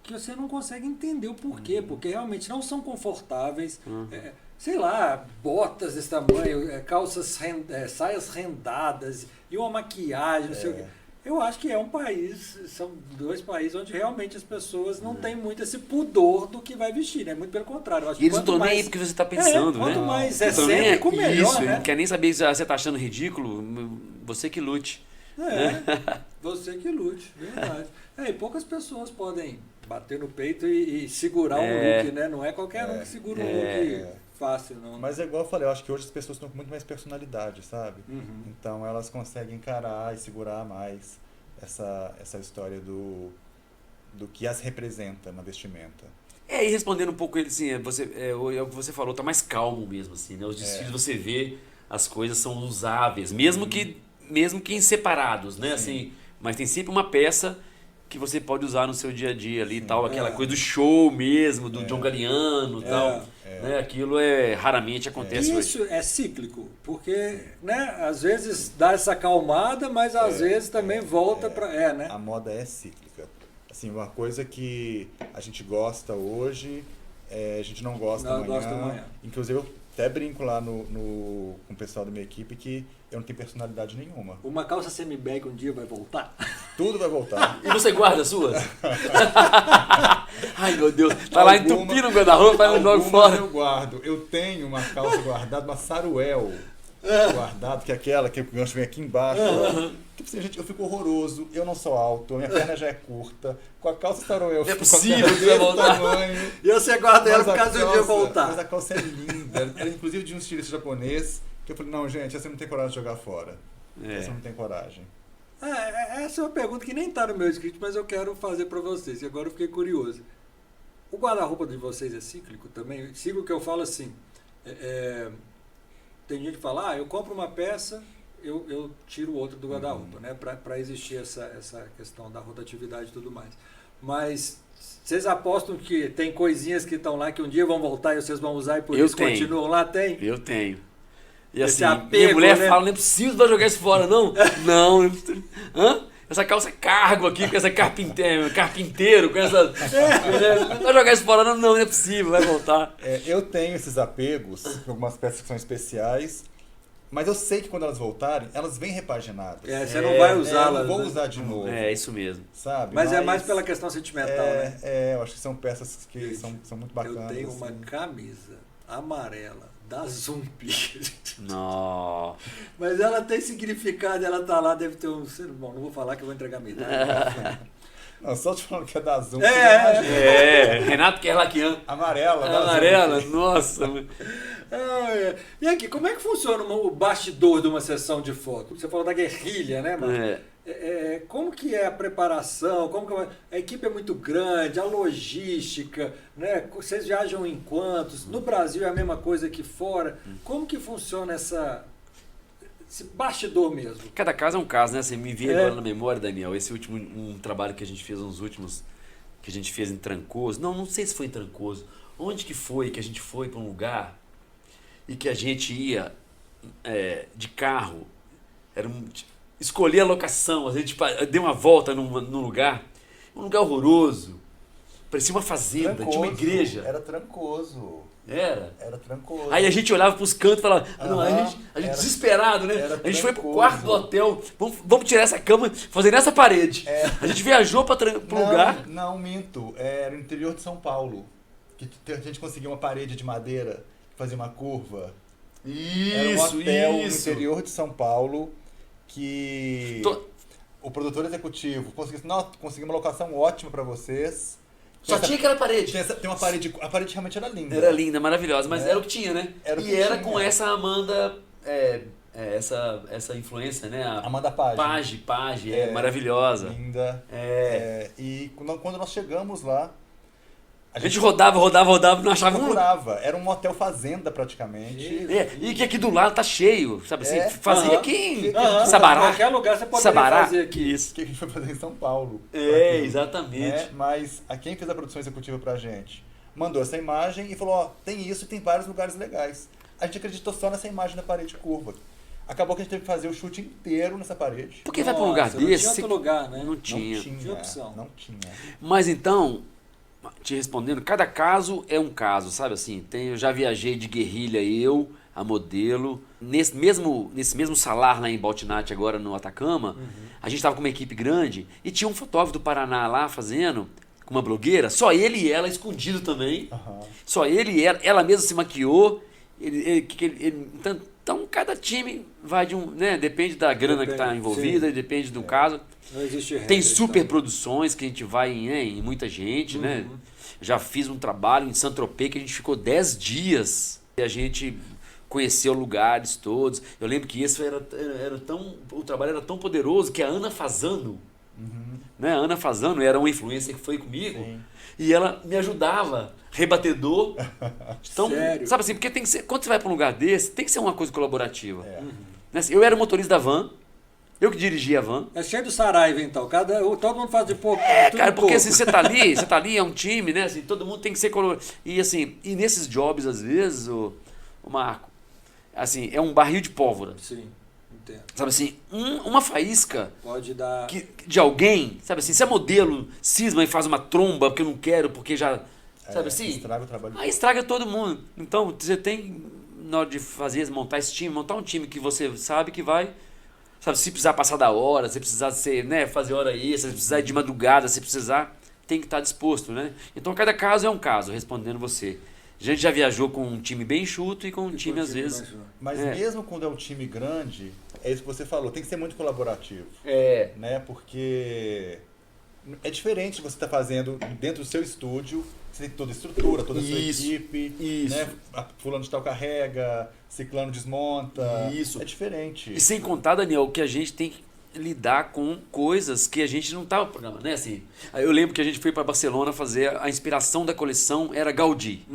que você não consegue entender o porquê, porque realmente não são confortáveis. Sei lá, botas desse tamanho, saias rendadas e uma maquiagem, não sei o quê. Eu acho que são 2 países onde realmente as pessoas não têm muito esse pudor do que vai vestir, né? Muito pelo contrário. Eu acho
E eles não estão nem aí porque você está pensando, né?
Quanto mais excêntrico, melhor,
isso,
né?
Não quer nem saber se você está achando ridículo, você que lute.
Você que lute, verdade. E poucas pessoas podem bater no peito e segurar um look, né? Não é qualquer um que segura um look fácil, não.
Mas é igual eu falei, eu acho que hoje as pessoas estão com muito mais personalidade, sabe? Então elas conseguem encarar e segurar mais essa história do que as representa na vestimenta.
E respondendo um pouco ele, assim, você falou, tá mais calmo mesmo, assim, né? Os desfiles você vê, as coisas são usáveis, mesmo que em separados, né? Assim, mas tem sempre uma peça que você pode usar no seu dia a dia ali, tal, aquela coisa do show mesmo, do John Galliano, tal, né? Aquilo raramente acontece hoje.
Isso é cíclico, porque, né, às vezes dá essa acalmada, mas às vezes também volta para, né?
A moda é cíclica. Assim, uma coisa que a gente gosta hoje, a gente não gosta amanhã. Inclusive, eu até brinco lá com o pessoal da minha equipe que eu não tenho personalidade nenhuma.
Uma calça semi-bag um dia vai voltar?
Tudo vai voltar.
E você guarda as suas? Ai, meu Deus. Tá lá entupindo o guarda-roupa, vai logo fora.
Eu guardo. Eu tenho uma calça guardada, uma saruel guardada, que é aquela que o gancho vem aqui embaixo. Tipo assim, gente, eu fico horroroso, eu não sou alto, a minha perna já é curta, com a calça saruel
é possível que vai voltar.
E você guarda ela por causa do dia voltar.
Mas a calça é linda. Ela inclusive de um estilista japonês, que eu falei, não, gente, essa não tem coragem de jogar fora. Essa não tem coragem.
Essa é uma pergunta que nem está no meu script, mas eu quero fazer para vocês, e agora eu fiquei curioso. O guarda-roupa de vocês é cíclico também? Sigo o que eu falo assim, tem gente que fala, eu compro uma peça, eu tiro outra do guarda-roupa, né? Para existir essa questão da rotatividade e tudo mais. Mas vocês apostam que tem coisinhas que estão lá que um dia vão voltar e vocês vão usar e por isso continuam lá? Tem?
Eu tenho. E assim,
apego,
minha mulher
né?
fala, não é possível você vai jogar isso fora, não? Não, não é possível. Essa calça é cargo aqui, com essa carpinteiro, com essa... Não vai jogar isso fora, não é possível, vai voltar.
Eu tenho esses apegos com algumas peças que são especiais, mas eu sei que quando elas voltarem, elas vêm repaginadas.
Você não vai usá-las.
Eu não vou usar de novo.
É isso mesmo.
Sabe?
Mas é mais pela questão sentimental, né?
Eu acho que são peças que são muito bacanas.
Eu tenho uma camisa amarela da Zumbi.
Não.
Mas ela tem significado, ela tá lá, deve ter um... Bom, não vou falar que eu vou entregar a minha idade.
Não, só te falando que é da Zoom.
Renato Kerlakian.
Amarela, da
Amarela,
Zoom.
nossa.
E aqui, como é que funciona o bastidor de uma sessão de foto? Você falou da guerrilha, né, Marcos? Como que é a preparação? A equipe é muito grande, a logística, né? Vocês viajam em quantos? No Brasil é a mesma coisa que fora. Como que funciona esse bastidor mesmo?
Cada caso é um caso, né? Você me veio agora na memória, Daniel, esse último trabalho que a gente fez, que a gente fez em Trancoso. Não sei se foi em Trancoso. Onde que foi que a gente foi para um lugar e que a gente ia de carro, escolher a locação, a gente deu uma volta num lugar, um lugar horroroso, parecia uma fazenda,
Trancoso,
tinha uma igreja.
Era Trancoso.
Era
Trancoso.
Aí a gente olhava pros cantos e falava, a gente
era
desesperado, né? A gente foi pro
Trancoso.
quarto do hotel, vamos tirar essa cama, fazer nessa parede. A gente viajou pro lugar.
Não, minto. Era no interior de São Paulo. Que a gente conseguiu uma parede de madeira que fazia uma curva. Era um hotel no interior de São Paulo que o produtor executivo conseguiu uma locação ótima para vocês.
Só tinha aquela parede.
Tem uma parede, a parede realmente era linda.
Era linda, maravilhosa, mas era o que tinha, né?
Era
com essa Amanda, essa influência, né?
Amanda Page.
Page, maravilhosa.
Linda. E quando nós chegamos lá,
a gente rodava, não achava
procurava. Era um hotel fazenda praticamente.
E que aqui do lado tá cheio, sabe assim? Fazia aqui em
Sabará. Em qualquer lugar você poderia fazer aqui.
Isso.
Que a gente foi fazer em São Paulo.
Exatamente.
Mas quem fez a produção executiva pra gente mandou essa imagem e falou, tem isso e tem vários lugares legais. A gente acreditou só nessa imagem da parede curva. Acabou que a gente teve que fazer o chute inteiro nessa parede.
Porque vai pra um lugar desse...
Não tinha outro lugar, né?
Não tinha
opção.
Não tinha.
Mas então... Te respondendo, cada caso é um caso, sabe assim? Eu já viajei de guerrilha, a modelo. Nesse mesmo salar lá em Baltinate, agora no Atacama, a gente estava com uma equipe grande e tinha um fotógrafo do Paraná lá fazendo, com uma blogueira, só ele e ela escondido também. Só ele e ela mesma se maquiou. Então, cada time vai de um... Né, depende da grana que está envolvida, depende do caso.
Não existe regra,
tem super produções que a gente vai em muita gente, né? Já fiz um trabalho em Saint-Tropez que a gente ficou 10 dias e a gente conheceu lugares todos. Eu lembro que o trabalho era tão poderoso que a Ana Fazano, né? A Ana Fazano era uma influencer que foi comigo.
Sim.
E ela me ajudava, rebatedor. Então,
Sério?
sabe assim, porque tem que ser, quando você vai para um lugar desse, tem que ser uma coisa colaborativa. Né? Eu era o motorista da van, eu que dirigia a van.
É cheio do Saraiva, então. Todo mundo faz de pouco.
Cara, porque assim, você tá ali, é um time, né? Assim, todo mundo tem que ser colaborativo. E assim, nesses jobs, às vezes, o Marco, assim, é um barril de pólvora.
Sim, entendo.
Sabe assim, uma faísca
pode dar...
de alguém, sabe assim, se a modelo cisma e faz uma tromba porque eu não quero, porque já... Sabe assim?
Estraga o trabalho.
Aí estraga todo mundo. Então, você tem, na hora de montar esse time, montar um time que você sabe que vai... Sabe, se precisar passar da hora, se precisar fazer hora extra, se precisar ir de madrugada, se precisar, tem que estar disposto, né? Então, cada caso é um caso, respondendo você. A gente já viajou com um time bem enxuto e com um time, às vezes...
Mas mesmo quando é um time grande, é isso que você falou, tem que ser muito colaborativo. Né? Porque é diferente você estar fazendo dentro do seu estúdio, você tem toda a estrutura, toda a sua equipe, né? Fulano de tal carrega, ciclano desmonta.
Isso.
É diferente.
E sem contar, Daniel, que a gente tem que lidar com coisas que a gente não estava programando, né? Assim, eu lembro que a gente foi para Barcelona fazer a inspiração da coleção era Gaudí.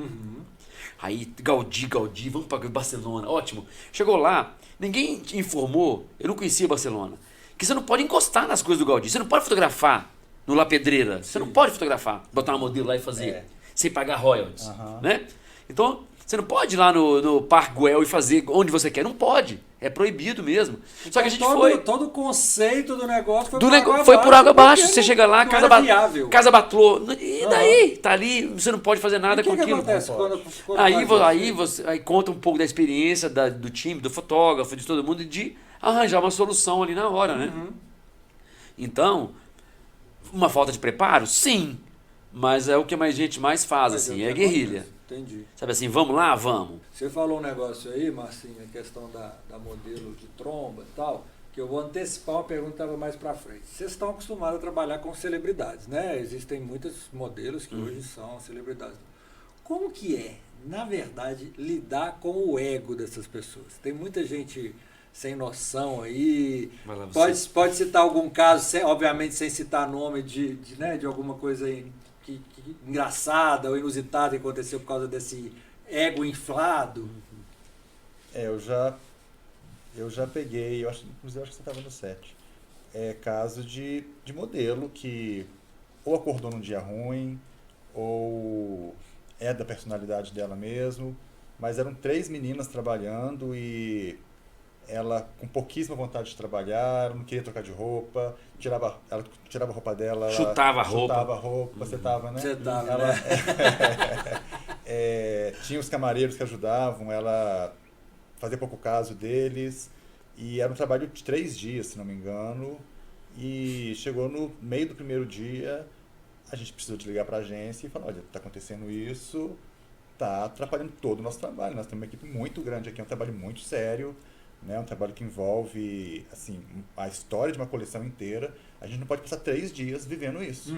Aí, Gaudí, vamos para Barcelona, ótimo. Chegou lá, ninguém informou, eu não conhecia Barcelona, que você não pode encostar nas coisas do Gaudí, você não pode fotografar no La Pedreira, você não pode fotografar, botar uma modelo lá e fazer, sem pagar royalties, né? Então, você não pode ir lá no Parque Güell e fazer onde você quer, não pode, é proibido mesmo.
Então,
só que a gente foi...
Todo o conceito do negócio
foi por água abaixo, você chega lá, casa Batlô, e daí? Tá ali, você não pode fazer nada com aquilo. O que
acontece quando
aí você conta um pouco da experiência do time, do fotógrafo, de todo mundo, de arranjar uma solução ali na hora, né? Então, uma falta de preparo? Sim, mas é o que a gente mais faz, assim, é guerrilha.
Entendi.
Sabe assim, vamos lá? Vamos.
Você falou um negócio aí, Marcinho, a questão da modelo de tromba e tal. que eu vou antecipar uma pergunta que estava mais para frente. Vocês estão acostumados a trabalhar com celebridades, né? Existem muitos modelos que hoje são celebridades. Como que é, na verdade, lidar com o ego dessas pessoas? Tem muita gente sem noção aí. Pode citar algum caso, obviamente sem citar nome de alguma coisa aí engraçada ou inusitada que aconteceu por causa desse ego inflado?
Eu já peguei, inclusive acho que você estava no set, caso de modelo que ou acordou num dia ruim, ou é da personalidade dela mesmo, mas eram 3 meninas trabalhando e ela com pouquíssima vontade de trabalhar, ela não queria trocar de roupa, ela tirava a roupa dela,
chutava a
roupa, você tava, né?
Você tava,
ela,
né?
Tinha os camareiros que ajudavam ela fazer pouco caso deles, e era um trabalho de 3 dias, se não me engano, e chegou no meio do primeiro dia, a gente precisou de ligar para a agência e falar, olha, está acontecendo isso, está atrapalhando todo o nosso trabalho, nós temos uma equipe muito grande aqui, é um trabalho muito sério, né, um trabalho que envolve assim, a história de uma coleção inteira, a gente não pode passar 3 dias vivendo isso,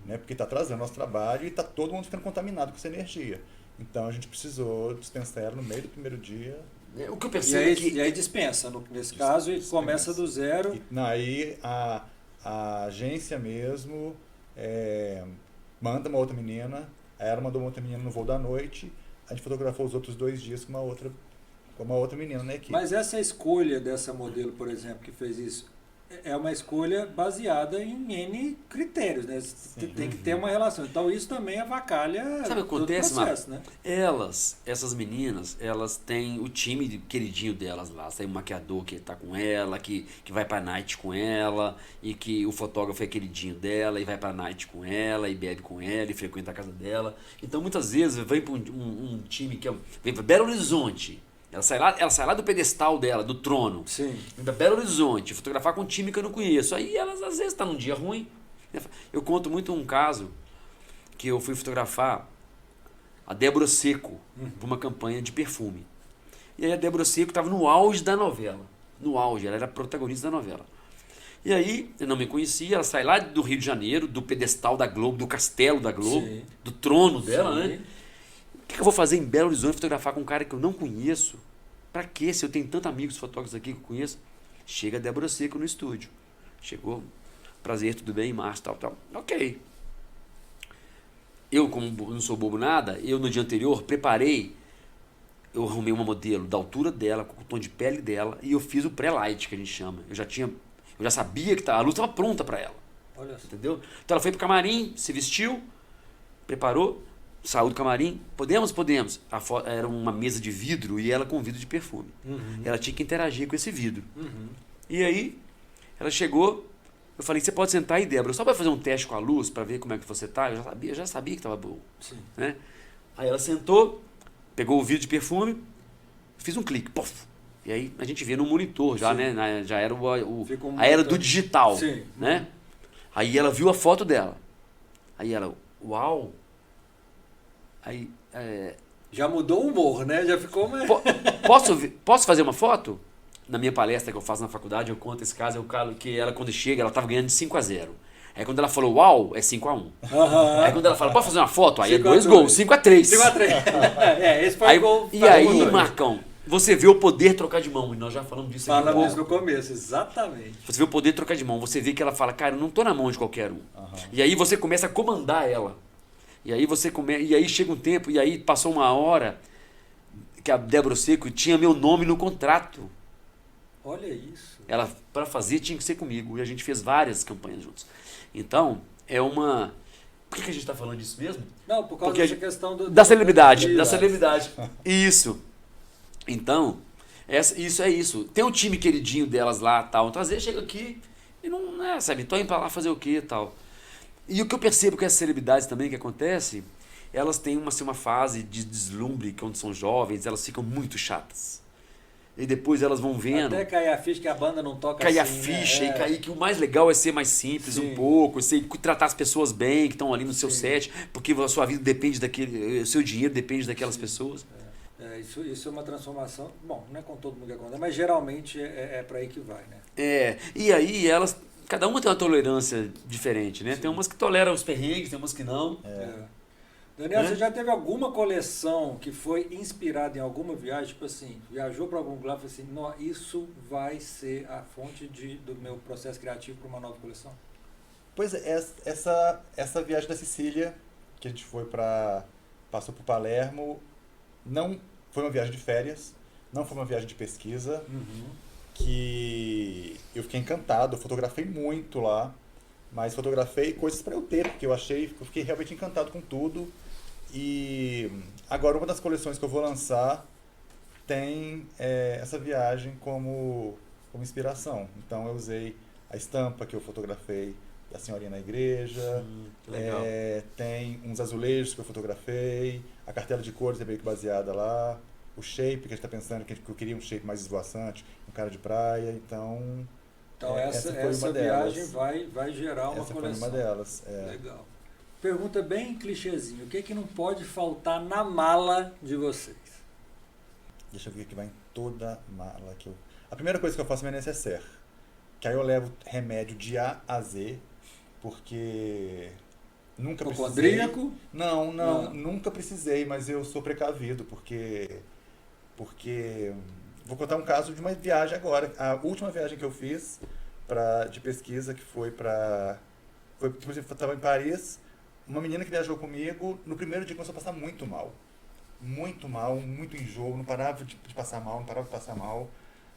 né, porque está atrasando nosso trabalho e está todo mundo ficando contaminado com essa energia. Então a gente precisou dispensar ela no meio do primeiro dia.
O que eu percebo
E aí dispensa, nesse caso, e começa do zero.
Aí a agência mesmo manda uma outra menina, ela mandou uma outra menina no voo da noite, a gente fotografou os outros 2 dias com uma outra menina na equipe.
Mas essa escolha dessa modelo, por exemplo, que fez isso, é uma escolha baseada em N critérios, né? Tem que ter uma relação. Então isso também avacalha
Sabe o que
todo o
acontece,
processo, né?
Essas meninas, elas têm o time queridinho delas lá. Tem um maquiador que tá com ela, que vai pra night com ela, e que o fotógrafo é queridinho dela, e vai pra night com ela, e bebe com ela, e frequenta a casa dela. Então muitas vezes vem pra um time que vem pra Belo Horizonte. Ela sai lá do pedestal dela, do trono.
Sim.
Da Belo Horizonte, fotografar com um time que eu não conheço. Aí elas às vezes estão num dia ruim. Eu conto muito um caso que eu fui fotografar a Débora Seco para uma campanha de perfume. E aí a Débora Seco estava no auge da novela. No auge, ela era protagonista da novela. E aí, eu não me conhecia, ela sai lá do Rio de Janeiro, do pedestal da Globo, do castelo da Globo,
Sim.
do trono dela,
Sim.
né? O que eu vou fazer em Belo Horizonte fotografar com um cara que eu não conheço? Pra quê? Se eu tenho tantos amigos fotógrafos aqui que eu conheço. Chega a Débora Seco no estúdio. Chegou, prazer, tudo bem, Márcio, tal. Ok. Eu, como não sou bobo nada, eu no dia anterior preparei, eu arrumei uma modelo da altura dela, com o tom de pele dela, e eu fiz o pré-light, que a gente chama. Eu já sabia que a luz estava pronta para ela.
Olha só.
Entendeu? Então ela foi pro camarim, se vestiu, preparou, saiu do camarim. Podemos? Era uma mesa de vidro e ela com vidro de perfume. Ela tinha que interagir com esse vidro. E aí, ela chegou, eu falei, você pode sentar aí, Débora, só para fazer um teste com a luz, para ver como é que você tá. Eu já sabia que estava bom.
Sim.
Né? Aí ela sentou, pegou o vidro de perfume, fiz um clique, pof. E aí a gente vê no monitor já,
Sim.
né? Já era
Um
a era
monitor.
do digital.
Sim.
Né? Aí ela viu a foto dela. Aí ela, uau! Aí,
Já mudou o humor, né? Já ficou mais...
posso fazer uma foto? Na minha palestra que eu faço na faculdade, eu conto esse caso, que ela quando chega, ela estava ganhando de 5-0. Aí quando ela falou, uau, é 5-1. Aí quando ela fala, pode fazer uma foto? Aí é 2 gols, 5-3.
5-3. Esse foi o gol.
E aí, Marcão, você vê o poder trocar de mão. E nós já falamos disso aqui um
Falamos isso
pouco.
no começo, exatamente.
Você vê o poder trocar de mão. Você vê que ela fala, cara, eu não tô na mão de qualquer um. E aí você começa a comandar ela. E aí chega um tempo, e aí passou uma hora que a Débora Seco tinha meu nome no contrato.
Olha isso.
Ela, para fazer, tinha que ser comigo. E a gente fez várias campanhas juntos. Então, é uma... Por que a gente está falando disso mesmo?
Não, por causa dessa questão
da celebridade. Da celebridade. Isso. Então, isso é isso. Tem um time queridinho delas lá, tal. Então, às vezes, chega aqui e não é, sabe? Tô indo para lá fazer o quê, tal. E o que eu percebo com essas celebridades também que acontece, elas têm uma fase de deslumbre, quando são jovens, elas ficam muito chatas. E depois elas vão vendo...
Até cair a ficha que a banda não toca
cair
assim,
a ficha,
né?
e cair que o mais legal é ser mais simples.
Sim.
Um pouco, tratar as pessoas bem, que estão ali no seu set, porque a sua vida depende daquele... O seu dinheiro depende daquelas pessoas.
Isso é uma transformação... Bom, não é com todo mundo que acontece, mas geralmente é para aí que vai, né?
E aí elas, cada uma tem uma tolerância diferente, né? Tem umas que toleram os perrengues, tem umas que não.
Daniel,
Né?
você já teve alguma coleção que foi inspirada em alguma viagem? Tipo assim, viajou para algum lugar e falou assim, não, isso vai ser a fonte do meu processo criativo para uma nova coleção?
Pois é, essa viagem da Sicília, que a gente passou por Palermo, não foi uma viagem de férias, não foi uma viagem de pesquisa, que eu fiquei encantado, eu fotografei muito lá, mas fotografei coisas para eu ter, porque eu fiquei realmente encantado com tudo. E agora uma das coleções que eu vou lançar tem essa viagem como inspiração. Então eu usei a estampa que eu fotografei da senhorinha na igreja,
Que legal.
tem uns azulejos que eu fotografei, a cartela de cores é meio que baseada lá, o shape que a gente está pensando, que eu queria um shape mais esvoaçante, um cara de praia, então
Essa
foi uma
viagem
delas.
vai gerar uma
Essa foi
coleção.
uma delas.
Legal. Pergunta bem clichêzinho. O que é que não pode faltar na mala de vocês?
Deixa eu ver o que vai em toda mala que eu... A primeira coisa que eu faço é minha necessaire, que aí eu levo remédio de A a Z, porque nunca precisei.
Hipocondríaco?
Não,
Não.
nunca precisei, mas eu sou precavido, porque vou contar um caso de uma viagem agora. A última viagem que eu fiz de pesquisa, que por exemplo, eu estava em Paris, uma menina que viajou comigo, no primeiro dia começou a passar muito mal. Muito mal, muito enjoo, não parava de passar mal, não parava de passar mal.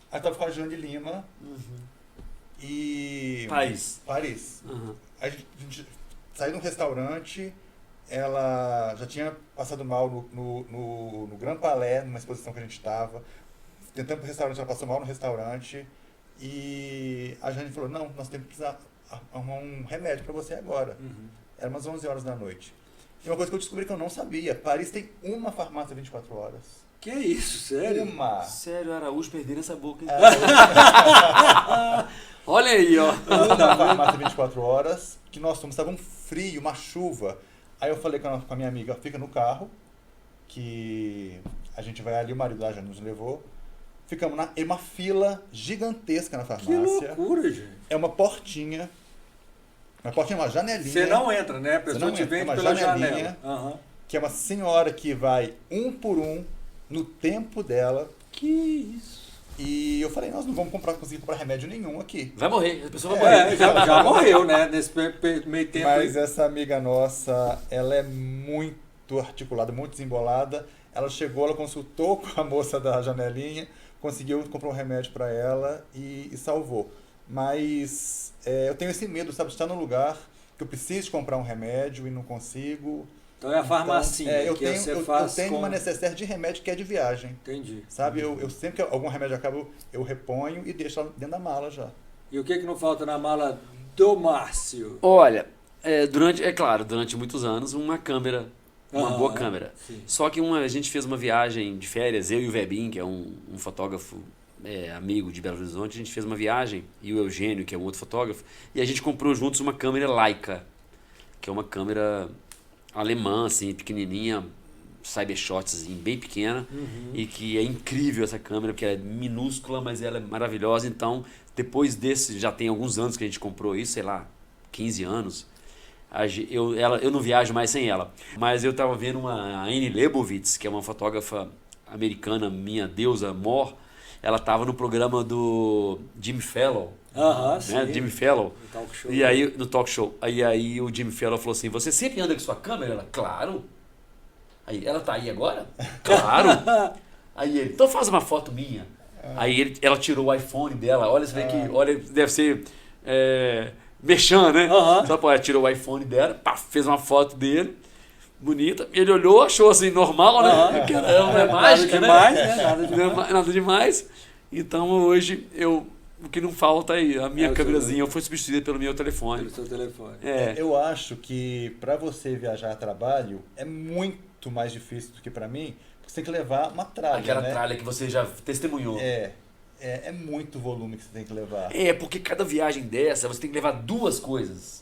Aí eu estava com a Jane Lima e... Paris.
Uhum.
A gente saiu de um restaurante, ela já tinha passado mal no Grand Palais, numa exposição que a gente estava. Tentando pro restaurante, ela passou mal no restaurante. E a Jane falou, não, nós temos que precisar arrumar um remédio para você agora. Era umas 11 horas da noite. E uma coisa que eu descobri que eu não sabia, Paris tem uma farmácia 24 horas.
Que isso, sério?
Uma!
Sério, Araújo, perder essa boca. Hein? Olha aí, ó.
Uma farmácia 24 horas, que nós fomos, estava um frio, uma chuva. Aí eu falei com a minha amiga, fica no carro, que a gente vai ali, o marido lá já nos levou. Ficamos em uma fila gigantesca na
Que
farmácia.
loucura, gente.
É uma portinha, uma janelinha.
Você não entra, né? A pessoa
Você não
te
entra,
vende
é uma
pela
janelinha.
janela.
Que é uma senhora que vai um por um, no tempo dela.
Que isso.
E eu falei, nós não vamos conseguir comprar remédio nenhum aqui.
Vai morrer, a pessoa vai morrer.
Já morreu, né? Nesse meio tempo.
Mas essa amiga nossa, ela é muito articulada, muito desembolada. Ela chegou, ela consultou com a moça da janelinha, conseguiu comprar um remédio para ela e salvou. Mas eu tenho esse medo, sabe, de estar num lugar que eu preciso comprar um remédio e não consigo.
Então é a farmacinha
eu
que
tenho,
você
eu
faz
tenho
com...
uma necessaire de remédio que é de viagem.
Entendi.
Sabe, eu sempre que algum remédio acaba, eu reponho e deixo ela dentro da mala já.
E o que não falta na mala do Márcio?
Olha, durante muitos anos, uma câmera, uma boa câmera.
Sim.
Só que a gente fez uma viagem de férias, eu e o Vebin, que é um fotógrafo amigo de Belo Horizonte, a gente fez uma viagem, e o Eugênio, que é um outro fotógrafo, e a gente comprou juntos uma câmera Leica, que é uma câmera alemã, assim, pequenininha, cybershot, assim, bem pequena, e que é incrível essa câmera, porque ela é minúscula, mas ela é maravilhosa. Então, depois desse, já tem alguns anos que a gente comprou isso, sei lá, 15 anos, eu não viajo mais sem ela. Mas eu estava vendo a Annie Leibovitz, que é uma fotógrafa americana, minha deusa mor, ela estava no programa do Jimmy Fallon, né?
Sim.
Jimmy Fallon.
No talk show.
E aí, no talk show. Aí o Jimmy Fallon falou assim, você sempre anda com sua câmera? Ela, claro. Aí, ela tá aí agora? Claro. Aí ele, então faz uma foto minha. Aí ela tirou o iPhone dela, olha, você vê que, olha, deve ser merchan, né? Só ela tirou o iPhone dela, pá, fez uma foto dele, bonita. Ele olhou, achou assim, normal, né? Porque ela não é mágica,
nada demais,
né?
Nada demais.
Nada demais. Então hoje, o que não falta aí, a minha câmerazinha foi substituída pelo meu telefone.
Pelo seu telefone.
Eu acho que para você viajar a trabalho é muito mais difícil do que para mim, porque você tem que levar uma tralha,
Aquela
né?
tralha que você já testemunhou.
É muito volume que você tem que levar.
Porque cada viagem dessa, você tem que levar 2 coisas.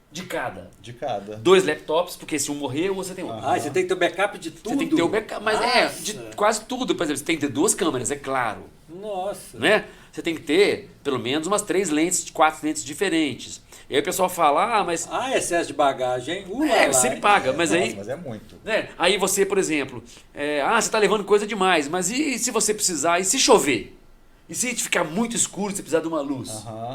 De cada.
De cada.
2 laptops, porque se um morrer, você tem outro.
Você tem que ter o backup de tudo?
Você tem que ter o backup, mas
Nossa.
de quase tudo. Por exemplo, você tem que ter 2 câmeras, é claro.
Nossa.
Né? Você tem que ter pelo menos umas 3 lentes, 4 lentes diferentes. E aí o pessoal fala, mas...
excesso de bagagem, hein?
Sempre paga, mas
Nossa,
aí...
mas é muito.
Né? Aí você, por exemplo, você tá levando coisa demais, mas e se você precisar? E se chover? E se ficar muito escuro, você precisar de uma luz?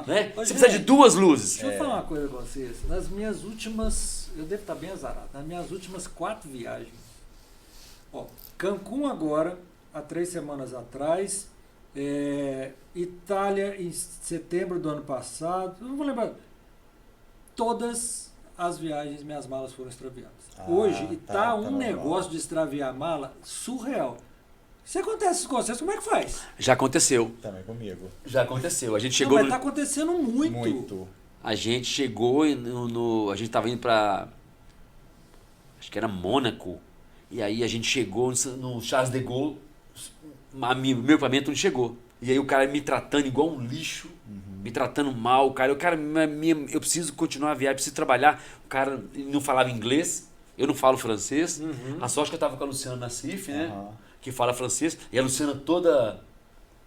Né?
Ô,
Você precisa de 2 luzes.
Deixa eu falar uma coisa com vocês. Nas minhas últimas... Eu devo estar bem azarado. Nas minhas últimas 4 viagens. Ó, Cancún agora, há 3 semanas atrás. Itália em setembro do ano passado. Não vou lembrar. Todas as viagens, minhas malas foram extraviadas. Hoje tá um negócio de extraviar mala surreal. Se acontece isso com vocês, como é que faz?
Já aconteceu.
Também comigo.
Já aconteceu. A gente chegou
Mas tá acontecendo muito.
Muito.
A gente chegou a gente tava indo pra... Acho que era Mônaco. E aí a gente chegou no Charles de Gaulle. Meu equipamento não chegou. E aí o cara me tratando igual um lixo. Me tratando mal. O cara, eu preciso continuar a viagem, preciso trabalhar. O cara não falava inglês. Eu não falo francês. A sorte que eu tava com a Luciana Nassif, né? Que fala francês. E a Luciana toda...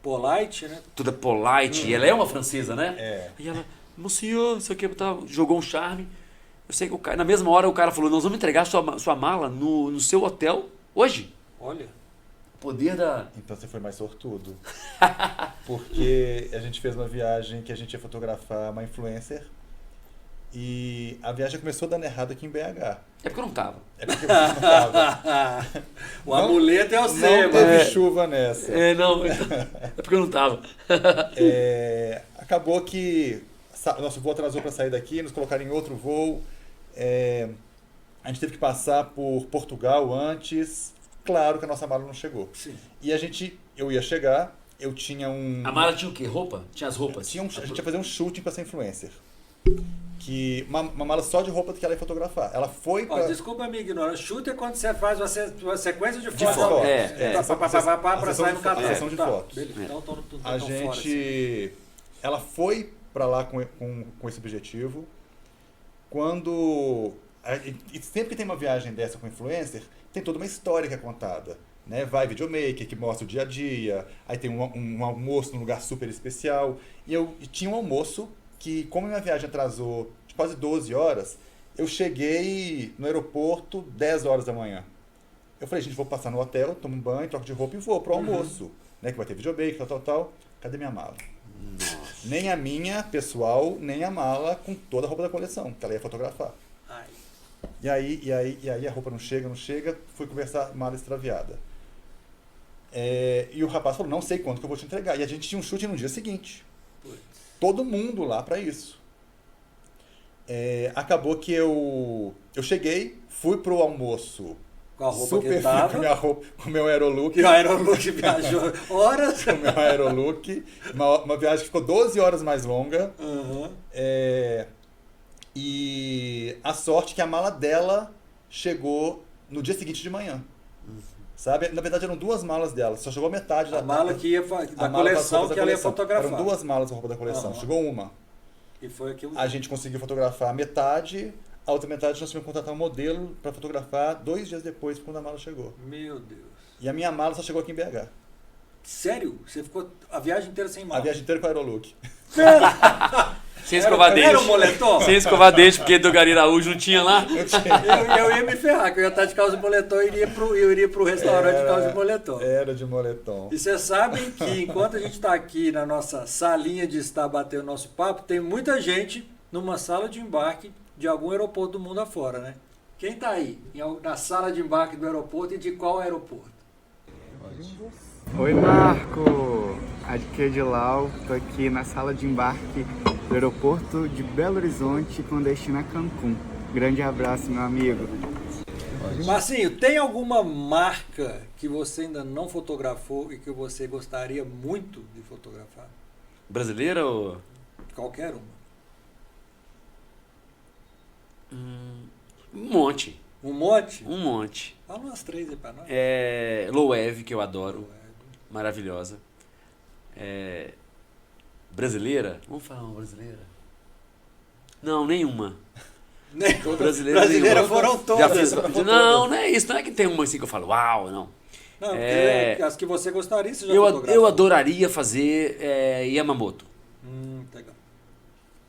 Polite, né?
Toda polite. E ela é uma francesa, né?
É.
E ela, monsieur, isso aqui, jogou um charme. Eu sei que o cara, na mesma hora o cara falou, nós vamos entregar sua mala no seu hotel hoje.
Olha.
Poder da...
Então você foi mais sortudo. Porque a gente fez uma viagem que a gente ia fotografar uma influencer. E a viagem começou dando errado aqui em BH.
É porque eu não tava.
É porque você não tava.
O amuleto é o
Não
seu,
teve chuva nessa.
Não, é porque eu não tava.
Acabou que nosso voo atrasou para sair daqui, nos colocaram em outro voo. A gente teve que passar por Portugal antes. Claro que a nossa mala não chegou.
Sim.
E eu ia chegar, eu tinha
A mala tinha o quê? Roupa? Tinha as roupas?
a gente ia fazer um shooting com essa influencer. Uma mala só de roupa que ela ia fotografar. Ela foi pra...
Desculpa me ignorar. Chute é quando você faz uma sequência de
De
fotos.
foto.
Para sair no catálogo.
sessão de fotos.
Beleza. Então, tô
A
fora,
gente... Ela foi pra lá com esse objetivo. E sempre que tem uma viagem dessa com influencer, tem toda uma história que é contada. Né? Vai videomaker, que mostra o dia a dia. Aí tem um almoço num lugar super especial. E tinha um almoço que, como a minha viagem atrasou de quase 12 horas, eu cheguei no aeroporto 10 horas da manhã. Eu falei, gente, vou passar no hotel, tomo um banho, troco de roupa e vou pro almoço. Né? Que vai ter videomaker, tal. Cadê minha mala?
Nossa.
Nem a minha, pessoal, nem a mala com toda a roupa da coleção, que ela ia fotografar.
Ai.
E aí a roupa não chega, fui conversar, mala extraviada. E o rapaz falou, não sei quando que eu vou te entregar. E a gente tinha um chute no dia seguinte. Todo mundo lá para isso. Acabou que eu cheguei, fui pro almoço.
Com a roupa
super
que tava.
com minha roupa, com o meu aerolook.
E o Aerolook viajou horas.
Com o meu aerolook. Uma viagem que ficou 12 horas mais longa. E a sorte que a mala dela chegou no dia seguinte de manhã. Sabe? Na verdade eram 2 malas dela, só chegou metade da
mala que ia da coleção que ela ia fotografar.
Eram 2 malas da roupa da coleção, chegou uma.
E foi aquilo.
A gente conseguiu fotografar metade, a outra metade nós tivemos que contratar um modelo para fotografar 2 dias depois, quando a mala chegou.
Meu Deus.
E a minha mala só chegou aqui em BH.
Sério? Você ficou a viagem inteira sem mala?
A viagem inteira com aerolook.
Sem escovar dente.
Era um moletom?
Sem escovar dente, porque do Gari Araújo não tinha lá.
Eu ia me ferrar, que eu ia estar de calça de moletom e eu iria pro restaurante de calça de moletom.
Era de moletom.
E vocês sabem que enquanto a gente está aqui na nossa salinha de estar batendo nosso papo, tem muita gente numa sala de embarque de algum aeroporto do mundo afora, né? Quem está aí na sala de embarque do aeroporto e de qual aeroporto?
Oi, Marco! Aqui é Edilau, estou aqui na sala de embarque do aeroporto de Belo Horizonte com destino a Cancún. Grande abraço, meu amigo.
Marcinho, tem alguma marca que você ainda não fotografou e que você gostaria muito de fotografar?
Brasileira ou...
Qualquer uma.
Um monte.
Um monte?
Um monte.
Fala umas 3 aí pra nós.
Loewe, que eu adoro. Maravilhosa. Brasileira? Vamos falar uma brasileira? Não, nenhuma. Brasileira
foram todas.
Não é isso. Não é que tem uma assim que eu falo, uau, não.
Não, porque as que você gostaria, você já
Eu
fotografou.
adoraria fazer Yamamoto.
Legal.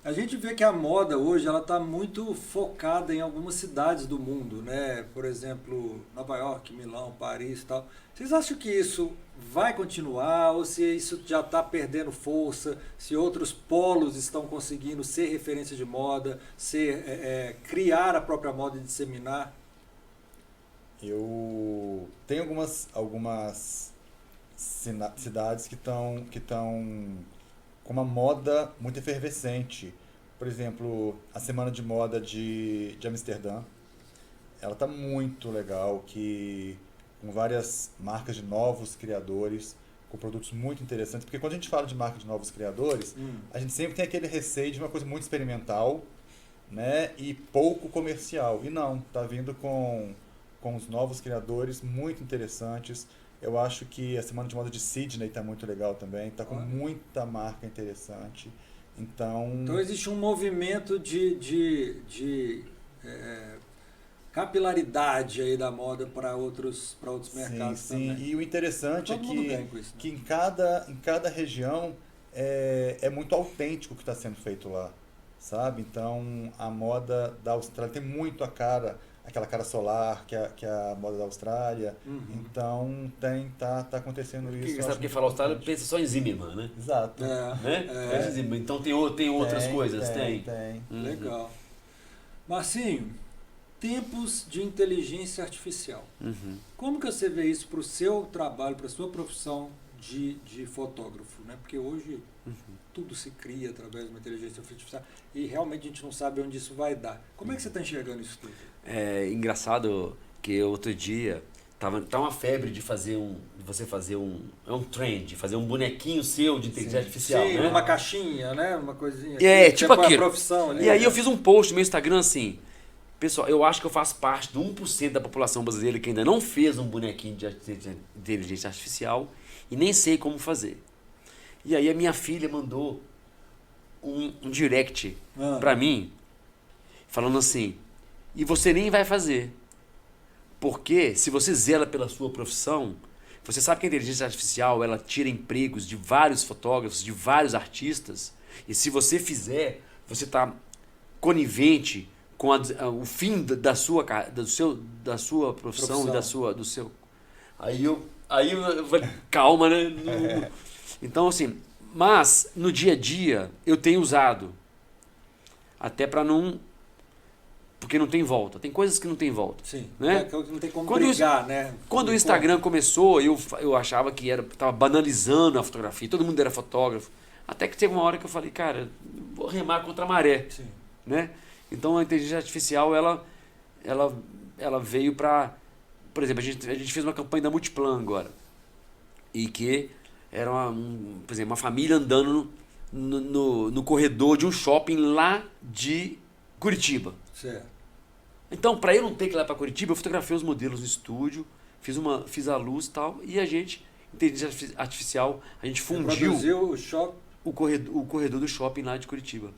A gente vê que a moda hoje ela está muito focada em algumas cidades do mundo, né? Por exemplo, Nova York, Milão, Paris e tal. Vocês acham que isso vai continuar ou se isso já está perdendo força? Se outros polos estão conseguindo ser referência de moda, criar a própria moda e disseminar?
Eu tenho algumas cidades que estão com uma moda muito efervescente. Por exemplo, a Semana de Moda de Amsterdã, ela está muito legal, com várias marcas de novos criadores, com produtos muito interessantes. Porque quando a gente fala de marca de novos criadores, a gente sempre tem aquele receio de uma coisa muito experimental, né, e pouco comercial. E não, está vindo com os novos criadores muito interessantes. Eu acho que a Semana de Moda de Sydney está muito legal também, está com muita marca interessante. Então
Existe um movimento de capilaridade aí da moda para outros mercados também.
E o interessante
Todo mundo ganha com isso, né?
que em cada região é muito autêntico o que está sendo feito lá, sabe? Então a moda da Austrália tem muito aquela cara solar que é a moda da Austrália. Então tá acontecendo isso.
Sabe quem fala Austrália pensa só em Zimmermann, né?
Exato.
Né? Então tem outras coisas? Tem.
Legal. Marcinho, tempos de inteligência artificial. Como que você vê isso para o seu trabalho, para a sua profissão de fotógrafo? Né? Porque hoje tudo se cria através de uma inteligência artificial e realmente a gente não sabe onde isso vai dar. Como é que você está enxergando isso tudo?
É engraçado que outro dia tá uma febre de fazer um trend, fazer um bonequinho seu de inteligência artificial,
Sim,
né?
uma caixinha, né? Uma coisinha.
Tipo
põe
aquilo.
A profissão ali,
E aí
né?
eu fiz um post no meu Instagram assim, pessoal, eu acho que eu faço parte do 1% da população brasileira que ainda não fez um bonequinho de inteligência artificial e nem sei como fazer. E aí a minha filha mandou um direct pra mim, falando assim, e você nem vai fazer. Porque se você zela pela sua profissão, você sabe que a inteligência artificial ela tira empregos de vários fotógrafos, de vários artistas, e se você fizer, você está conivente com o fim da sua profissão e do seu... Aí eu falei, calma, né? Então, assim, mas no dia a dia eu tenho usado, até para não... Porque não tem volta. Tem coisas que não tem volta.
Sim,
né?
não tem como brigar, né?
Quando o Instagram começou, eu achava que estava banalizando a fotografia, todo mundo era fotógrafo. Até que teve uma hora que eu falei, cara, vou remar contra a maré.
Sim.
Né? Então a inteligência artificial, ela veio para... Por exemplo, a gente fez uma campanha da Multiplan agora. E que era por exemplo, uma família andando no corredor de um shopping lá de Curitiba.
Certo.
Então, para eu não ter que ir lá para Curitiba, eu fotografei os modelos no estúdio, fiz a luz e tal, e a gente, inteligência artificial, a gente fundiu o corredor do shopping lá de Curitiba.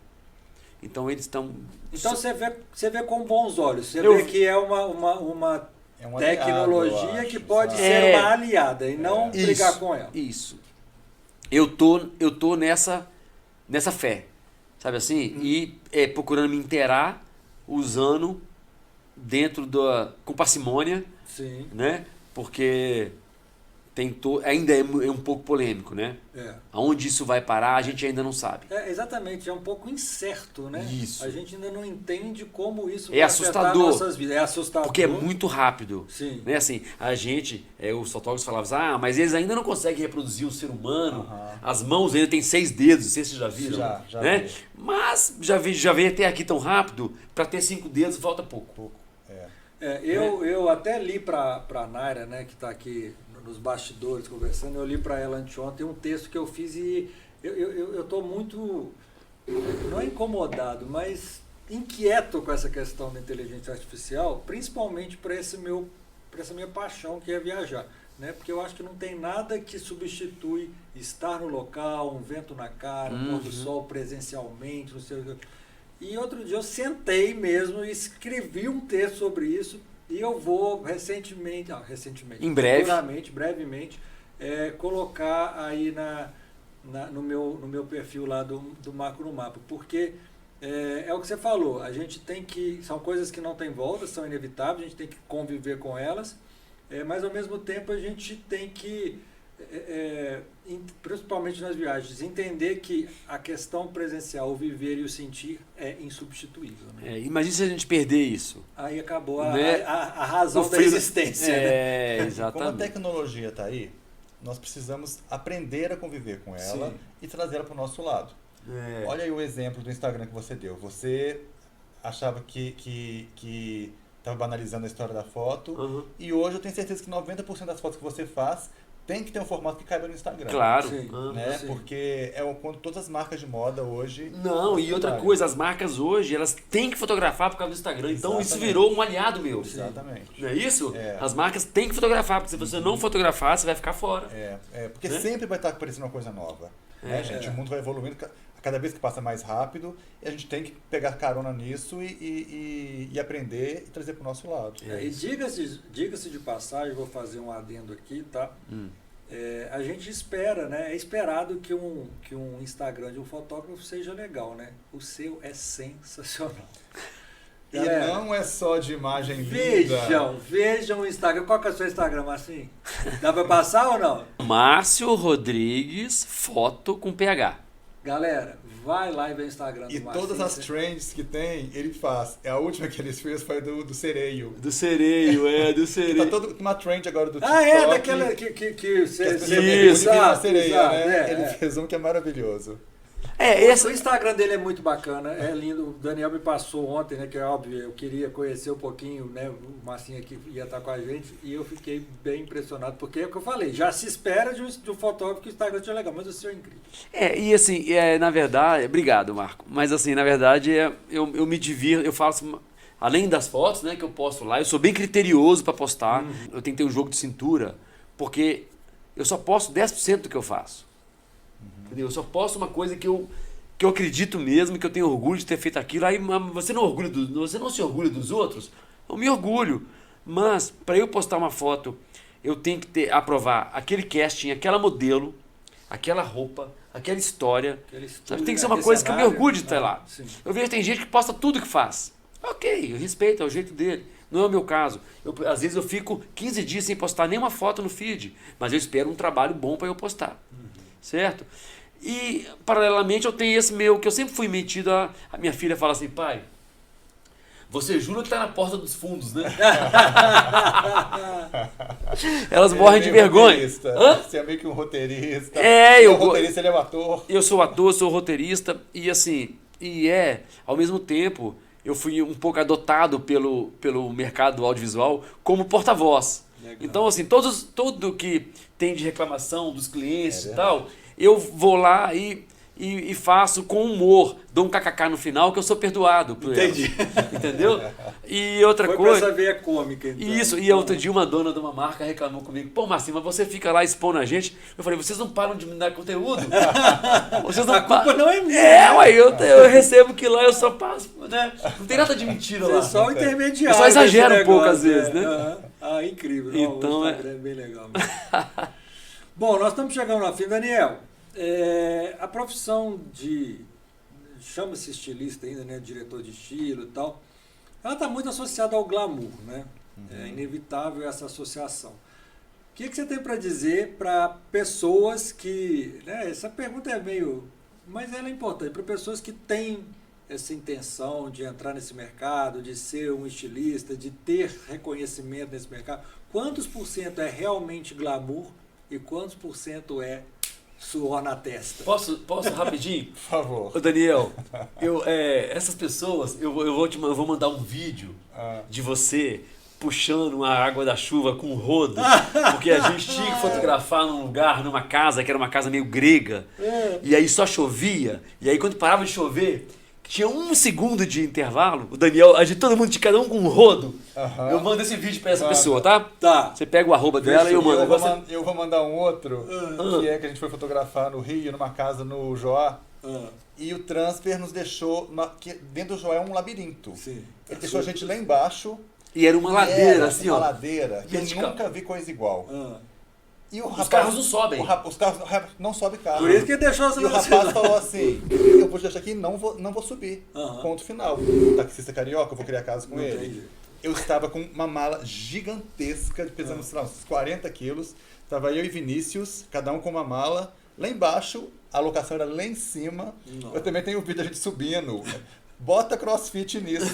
Então, eles estão...
Então, você vê com bons olhos. Você vê que é uma tecnologia
aliado,
que pode ser uma aliada e não brigar
isso,
com ela.
Isso. Eu tô nessa fé, sabe assim? E procurando me inteirar, usando com parcimônia,
Sim.
né? Porque ainda é um pouco polêmico, né? Aonde isso vai parar, a gente ainda não sabe.
Exatamente, é um pouco incerto, né?
Isso.
A gente ainda não entende como isso
É
vai afetar
assustador.
nossas vidas. É assustador.
Porque é muito rápido.
Sim.
Né? Assim, os fotógrafos falavam, mas eles ainda não conseguem reproduzir o ser humano. As mãos ainda têm 6 dedos, não sei se vocês já viram.
Já
né?
vi.
Mas já veio até aqui tão rápido, para ter 5 dedos falta pouco.
Eu até li para a Naira, né, que está aqui nos bastidores conversando, eu li para ela anteontem um texto que eu fiz e eu estou muito, não incomodado, mas inquieto com essa questão da inteligência artificial, principalmente para essa minha paixão que é viajar. Né? Porque eu acho que não tem nada que substitui estar no local, um vento na cara, um pôr do sol presencialmente, não sei o que. E outro dia eu sentei mesmo e escrevi um texto sobre isso E eu vou
Em breve.
futuramente, brevemente, colocar aí no meu perfil lá do Marco no Mapa, porque é o que você falou, a gente tem que, são coisas que não tem volta, são inevitáveis, a gente tem que conviver com elas, mas ao mesmo tempo a gente tem que, principalmente nas viagens, entender que a questão presencial, o viver e o sentir é insubstituível. Né?
Imagina se a gente perder isso.
Aí acabou
Né?
a razão
O
da
frio-
existência. Né?
Como a
Exatamente.
tecnologia está aí, nós precisamos aprender a conviver com ela
Sim.
e trazê-la para o nosso lado. Olha aí o exemplo do Instagram que você deu. Você achava que estava banalizando a história da foto,
Uhum.
e hoje eu tenho certeza que 90% das fotos que você faz tem que ter um formato que caiba no Instagram.
Claro.
Sim.
Uhum.
Né?
Sim.
Porque quando todas as marcas de moda hoje...
Não, e outra
trabalham.
coisa, as marcas hoje, elas têm que fotografar por causa do Instagram. Então isso
Exatamente.
virou um aliado meu.
Exatamente.
Não é isso?
É.
As marcas têm que fotografar, porque se você não fotografar, você vai ficar fora.
Porque
Né?
sempre vai estar aparecendo uma coisa nova. Né, gente? O mundo vai evoluindo cada vez que passa mais rápido, e a gente tem que pegar carona nisso e aprender e trazer para o nosso lado.
E diga-se de passagem, vou fazer um adendo aqui, tá? A gente espera, né? É esperado que um Instagram de um fotógrafo seja legal, né? O seu é sensacional.
E
Galera,
não é só de imagem linda.
Vejam o Instagram. Qual que é o seu Instagram, Marcinho? Dá pra passar ou não?
Márcio Rodrigues, foto com PH.
Galera, vai lá e vê o Instagram
E
do Marcinho.
todas as trends que tem, ele faz. A última que ele fez foi do sereio.
Do sereio, do
Tá
sereio.
todo uma trend agora do TikTok.
Daquela que
Que as pessoas
Isso.
mergulham na
Exato,
sereia,
exato,
né? Ele fez um que é maravilhoso.
O Instagram dele é muito bacana, é lindo. O Daniel me passou ontem, né? Que é óbvio, eu queria conhecer um pouquinho, né? O Marcinho aqui ia estar com a gente e eu fiquei bem impressionado, porque é o que eu falei, já se espera de um fotógrafo que o Instagram seja legal, mas o seu é incrível.
E assim, na verdade, obrigado, Marco. Mas assim, na verdade, eu me divirto, eu faço, além das fotos, né, que eu posto lá, eu sou bem criterioso para postar. Eu tenho que ter um jogo de cintura, porque eu só posto 10% do que eu faço. Entendeu? Eu só posto uma coisa que eu acredito mesmo, que eu tenho orgulho de ter feito aquilo. Aí você não se orgulha dos outros? Eu me orgulho. Mas para eu postar uma foto, eu tenho que aprovar aquele casting, aquela modelo, aquela roupa, aquela história. Sabe? Tem que ser uma coisa que eu me orgulho de estar lá.
Sim.
Eu vejo que tem gente que posta tudo que faz. Ok, eu respeito, é o jeito dele. Não é o meu caso. Às vezes eu fico 15 dias sem postar nenhuma foto no feed, mas eu espero um trabalho bom para eu postar. Certo? E, paralelamente, eu tenho esse meu, que eu sempre fui metido a minha filha fala assim, pai, você jura que tá na porta dos fundos, né? Elas morrem de vergonha.
Você é meio que um roteirista.
Eu
roteirista, ele é um ator.
Eu sou ator, sou roteirista, e assim, ao mesmo tempo, eu fui um pouco adotado pelo mercado audiovisual como porta-voz.
Legal.
Então, assim, tudo que tem de reclamação dos clientes e tal, eu vou lá e faço com humor, dou um kkk no final que eu sou perdoado por
Entendi.
ela. Entendeu? E outra
Foi
coisa...
pra essa veia cômica, então.
Isso, e outro dia uma dona de uma marca reclamou comigo, pô, Marcinho, mas você fica lá expondo a gente. Eu falei, vocês não param de me dar conteúdo? Vocês não
A culpa não é minha.
Eu recebo que lá eu só passo, né? Não tem nada de mentira lá.
Você é só intermediário.
Eu só exagero
desse
um pouco
negócio,
às vezes, né?
Incrível.
Então,
o Instagram é bem legal. Bom, nós estamos chegando ao fim, Daniel. A profissão chama-se estilista ainda, né? Diretor de estilo e tal. Ela está muito associada ao glamour, né? É inevitável essa associação. O que você tem para dizer para pessoas que... Né, essa pergunta é meio... Mas ela é importante. Para pessoas que têm essa intenção de entrar nesse mercado, de ser um estilista, de ter reconhecimento nesse mercado. Quantos por cento é realmente glamour e quantos por cento é suor na testa?
Posso rapidinho?
Por favor.
Ô Daniel, essas pessoas, eu vou mandar um vídeo de você puxando uma água da chuva com um rodo, porque a gente tinha que fotografar num lugar, numa casa, que era uma casa meio grega, e aí só chovia, e aí quando parava de chover, tinha 1 segundo de intervalo, o Daniel, todo mundo de cada um com um rodo, eu mando esse vídeo pra essa pessoa, tá?
Tá.
Você pega o arroba dela e eu mando.
Eu vou mandar um outro, que a gente foi fotografar no Rio, numa casa no Joá, e o transfer nos deixou, dentro do Joá é um labirinto.
Sim.
Ele deixou a gente lá embaixo,
E era uma ladeira,
Era
assim,
uma
ó.
ladeira que eu
vertical.
nunca vi coisa igual.
Ah.
E o
Os
rapaz,
carros não sobem.
Os carros não sobem carro.
Por isso que deixou
E o rapaz falou assim, eu vou te deixar aqui e não vou subir.
Aham.
Ponto final. O taxista carioca, eu vou criar casa com ele.
Entendi.
Eu estava com uma mala gigantesca, pesando, sei lá, uns 40 quilos. Estava eu e Vinícius, cada um com uma mala. Lá embaixo, a locação era lá em cima.
Nossa.
Eu também tenho um vídeo da gente subindo. Bota crossfit nisso.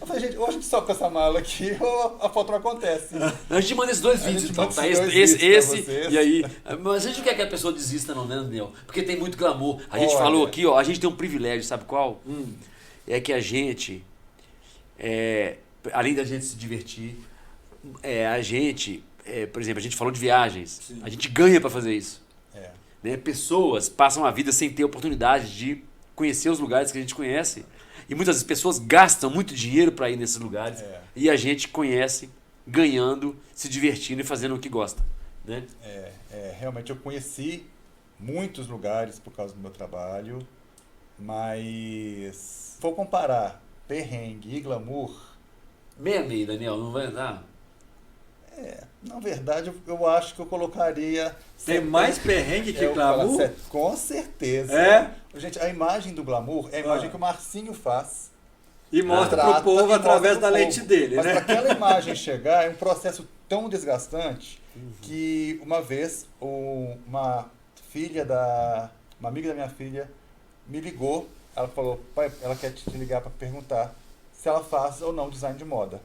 Eu falei, gente, ou a gente sobe com essa mala aqui, ou a foto não acontece.
A gente manda esses dois
A
vídeos,
gente
então,
manda
tá?
esses dois
Esse,
vídeos pra
esse
vocês.
e aí. Mas a gente não quer que a pessoa desista, não, né, Daniel? Porque tem muito glamour. A gente
Olha.
falou aqui, ó, a gente tem um privilégio, sabe qual?
Hum.
É que a gente, além da gente se divertir, por exemplo, a gente falou de viagens,
Sim.
a gente ganha para fazer isso.
É.
Né? Pessoas passam a vida sem ter oportunidade de conhecer os lugares que a gente conhece. E muitas vezes pessoas gastam muito dinheiro para ir nesses lugares.
É.
E a gente conhece ganhando, se divertindo e fazendo o que gosta. Né?
Realmente eu conheci muitos lugares por causa do meu trabalho, mas se for comparar perrengue e glamour,
Meia meia, Daniel, não vai andar?
na verdade eu acho que eu colocaria...
Tem mais perrengue que
Eu falo,
glamour?
com certeza.
É?
Gente, a imagem do glamour é a imagem
Ah.
que o Marcinho faz.
E mostra
Trata
pro
e
povo
mostra
através
pro
da
povo.
lente dele,
Mas
né?
para aquela imagem chegar é um processo tão desgastante que uma vez uma amiga da minha filha me ligou, ela falou, pai, ela quer te ligar para perguntar se ela faz ou não design de moda.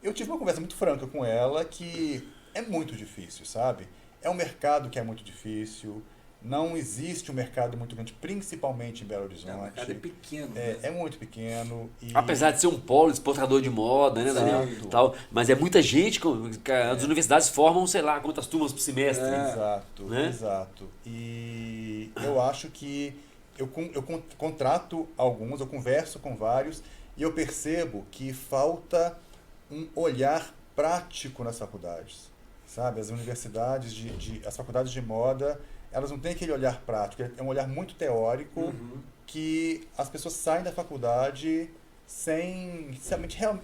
Eu tive uma conversa muito franca com ela que é muito difícil, sabe? É um mercado que é muito difícil, não existe um mercado muito grande, principalmente em Belo Horizonte.
O mercado é pequeno.
É muito pequeno. E...
Apesar de ser um polo exportador de moda, né, Daniel?
Exato.
Tal, mas é muita gente, as universidades formam, sei lá, quantas turmas por semestre.
Exato,
Né?
exato. E eu acho que eu contrato alguns, eu converso com vários e eu percebo que falta um olhar prático nas faculdades, sabe? As universidades, as faculdades de moda, elas não têm aquele olhar prático, é um olhar muito teórico que as pessoas saem da faculdade sem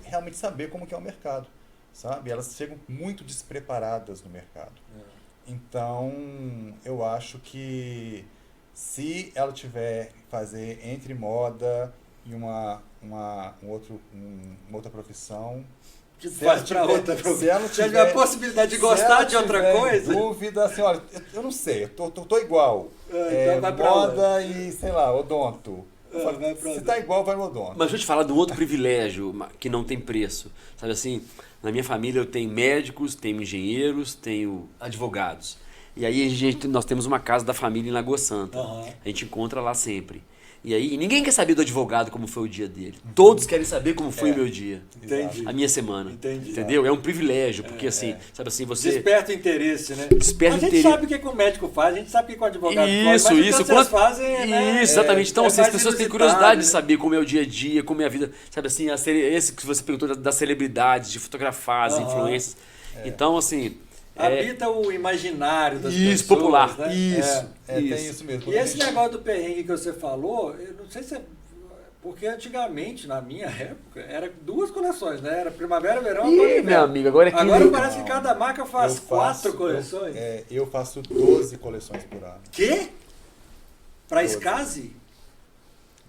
realmente saber como que é o mercado, sabe? Elas chegam muito despreparadas no mercado. Então, eu acho que se ela tiver fazer entre moda e uma outra profissão,
Faz pra outra
se ela
tiver
tiver
a possibilidade de
se
gostar
ela
de outra
tiver
coisa.
dúvida, assim, olha, eu não sei, eu tô igual.
Então vai pra
Moda e, sei lá, odonto.
vai pra
Se tá igual, vai no odonto.
Mas deixa eu te falar de um outro privilégio que não tem preço. Sabe assim, na minha família eu tenho médicos, tenho engenheiros, tenho advogados. E aí nós temos uma casa da família em Lagoa Santa.
Aham.
A gente encontra lá sempre. E aí ninguém quer saber do advogado como foi o dia dele. Todos querem saber como foi o meu dia.
Entendi.
A minha semana.
Entendi.
Entendeu? É um privilégio, porque assim, sabe assim, você...
Desperta o interesse, né?
Desperta
a gente
interesse.
sabe o que o médico faz, a gente sabe o que o advogado faz.
Isso,
mas o
isso.
que vocês fazem, né?
Isso, exatamente. Então, assim, as
mais
pessoas têm
inusitado,
curiosidade de
né?
saber como é o dia a dia, como é a vida. Sabe assim, esse que você perguntou das celebridades, de fotografar, as
Aham.
influências. Então, assim...
Habita o imaginário das
Isso,
pessoas,
popular.
né?
Isso.
Tem isso mesmo.
E esse negócio do perrengue que você falou, eu não sei se é... Porque antigamente, na minha época, era 2 coleções, né? Era primavera, verão, outono e
Ih,
inverno.
meu amigo, agora é que...
Agora parece que cada marca faz
Eu faço-
4 coleções.
Eu faço 12 coleções por ano.
Quê? Pra
12.
Skazi?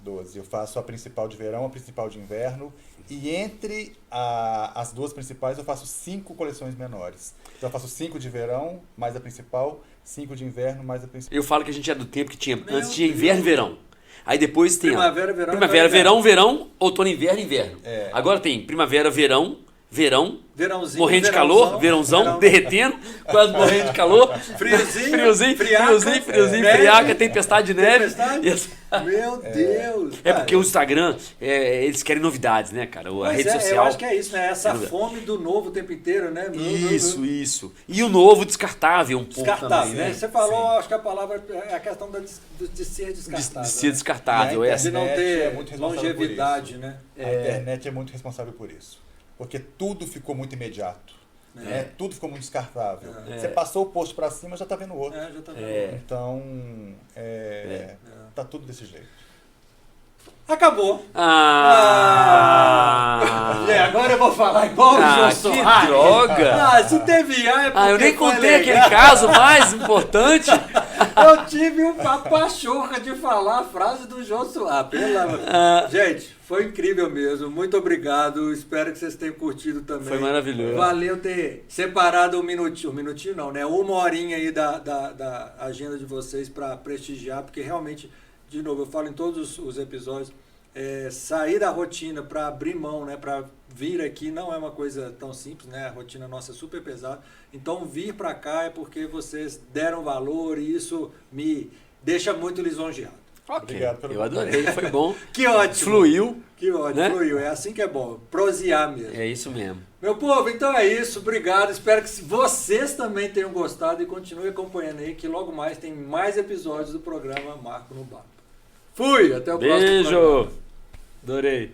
12. Eu faço a principal de verão, a principal de inverno. E entre as 2 principais eu faço 5 coleções menores. Então eu faço 5 de verão, mais a principal, 5 de inverno, mais a principal.
Eu falo que a gente é do tempo que tinha...
Meu
Antes tinha
Deus.
inverno e verão. Aí depois tem... ó,
Primavera, verão,
primavera,
outono e
verão, verão, outono, inverno, inverno.
É.
Agora tem primavera, verão, verão,
Verãozinho,
morrendo de
verãozão,
calor, verãozão,
verão.
derretendo, quase morrendo de calor.
Friozinho,
friozinho,
friaca,
friozinho,
neve,
friaca, tempestade de neve.
tempestade.
Isso.
Meu Deus!
É porque o Instagram, eles querem novidades, né, cara? A
Mas
rede
eu
social.
acho que é isso, né? Essa
Sem dúvida.
fome do novo o tempo inteiro, né?
Isso. E o novo descartável um pouco
Descartável,
também,
né?
né?
Você falou,
Sim.
acho que a palavra é a questão de ser
De
descartável.
ser
né?
descartável,
E a
é.
De não
internet
ter
é muito responsável por
longevidade, né?
A internet é muito responsável por isso. Porque tudo ficou muito imediato. Né? Tudo ficou muito descartável. Você passou o post para cima, já está vendo o outro.
Já tá vendo.
Então, tá tudo desse jeito.
Acabou.
Ah!
E agora Agora eu vou falar igual o Jô
que
Soares.
droga!
Se teve A é porque
Eu nem
foi
contei
legal.
aquele caso mais importante.
Eu tive uma pachorra de falar a frase do Jô Soares. Pelo amor. Gente, foi incrível mesmo. Muito obrigado. Espero que vocês tenham curtido também.
Foi maravilhoso.
Valeu ter separado um minutinho não, né? Uma horinha aí da agenda de vocês para prestigiar, porque realmente, de novo, eu falo em todos os episódios, sair da rotina para abrir mão, né? Para vir aqui não é uma coisa tão simples, né? A rotina nossa é super pesada. Então, vir para cá é porque vocês deram valor e isso me deixa muito lisonjeado.
Obrigado pelo
Eu adorei, foi bom.
Que ótimo.
Fluiu.
Que ótimo,
né?
fluiu. É assim que é bom. Prosear mesmo.
É isso mesmo.
Meu povo, então é isso. Obrigado. Espero que vocês também tenham gostado e continuem acompanhando aí, que logo mais tem mais episódios do programa Marco no Barco. Fui! Até o próximo programa.
Beijo! Adorei.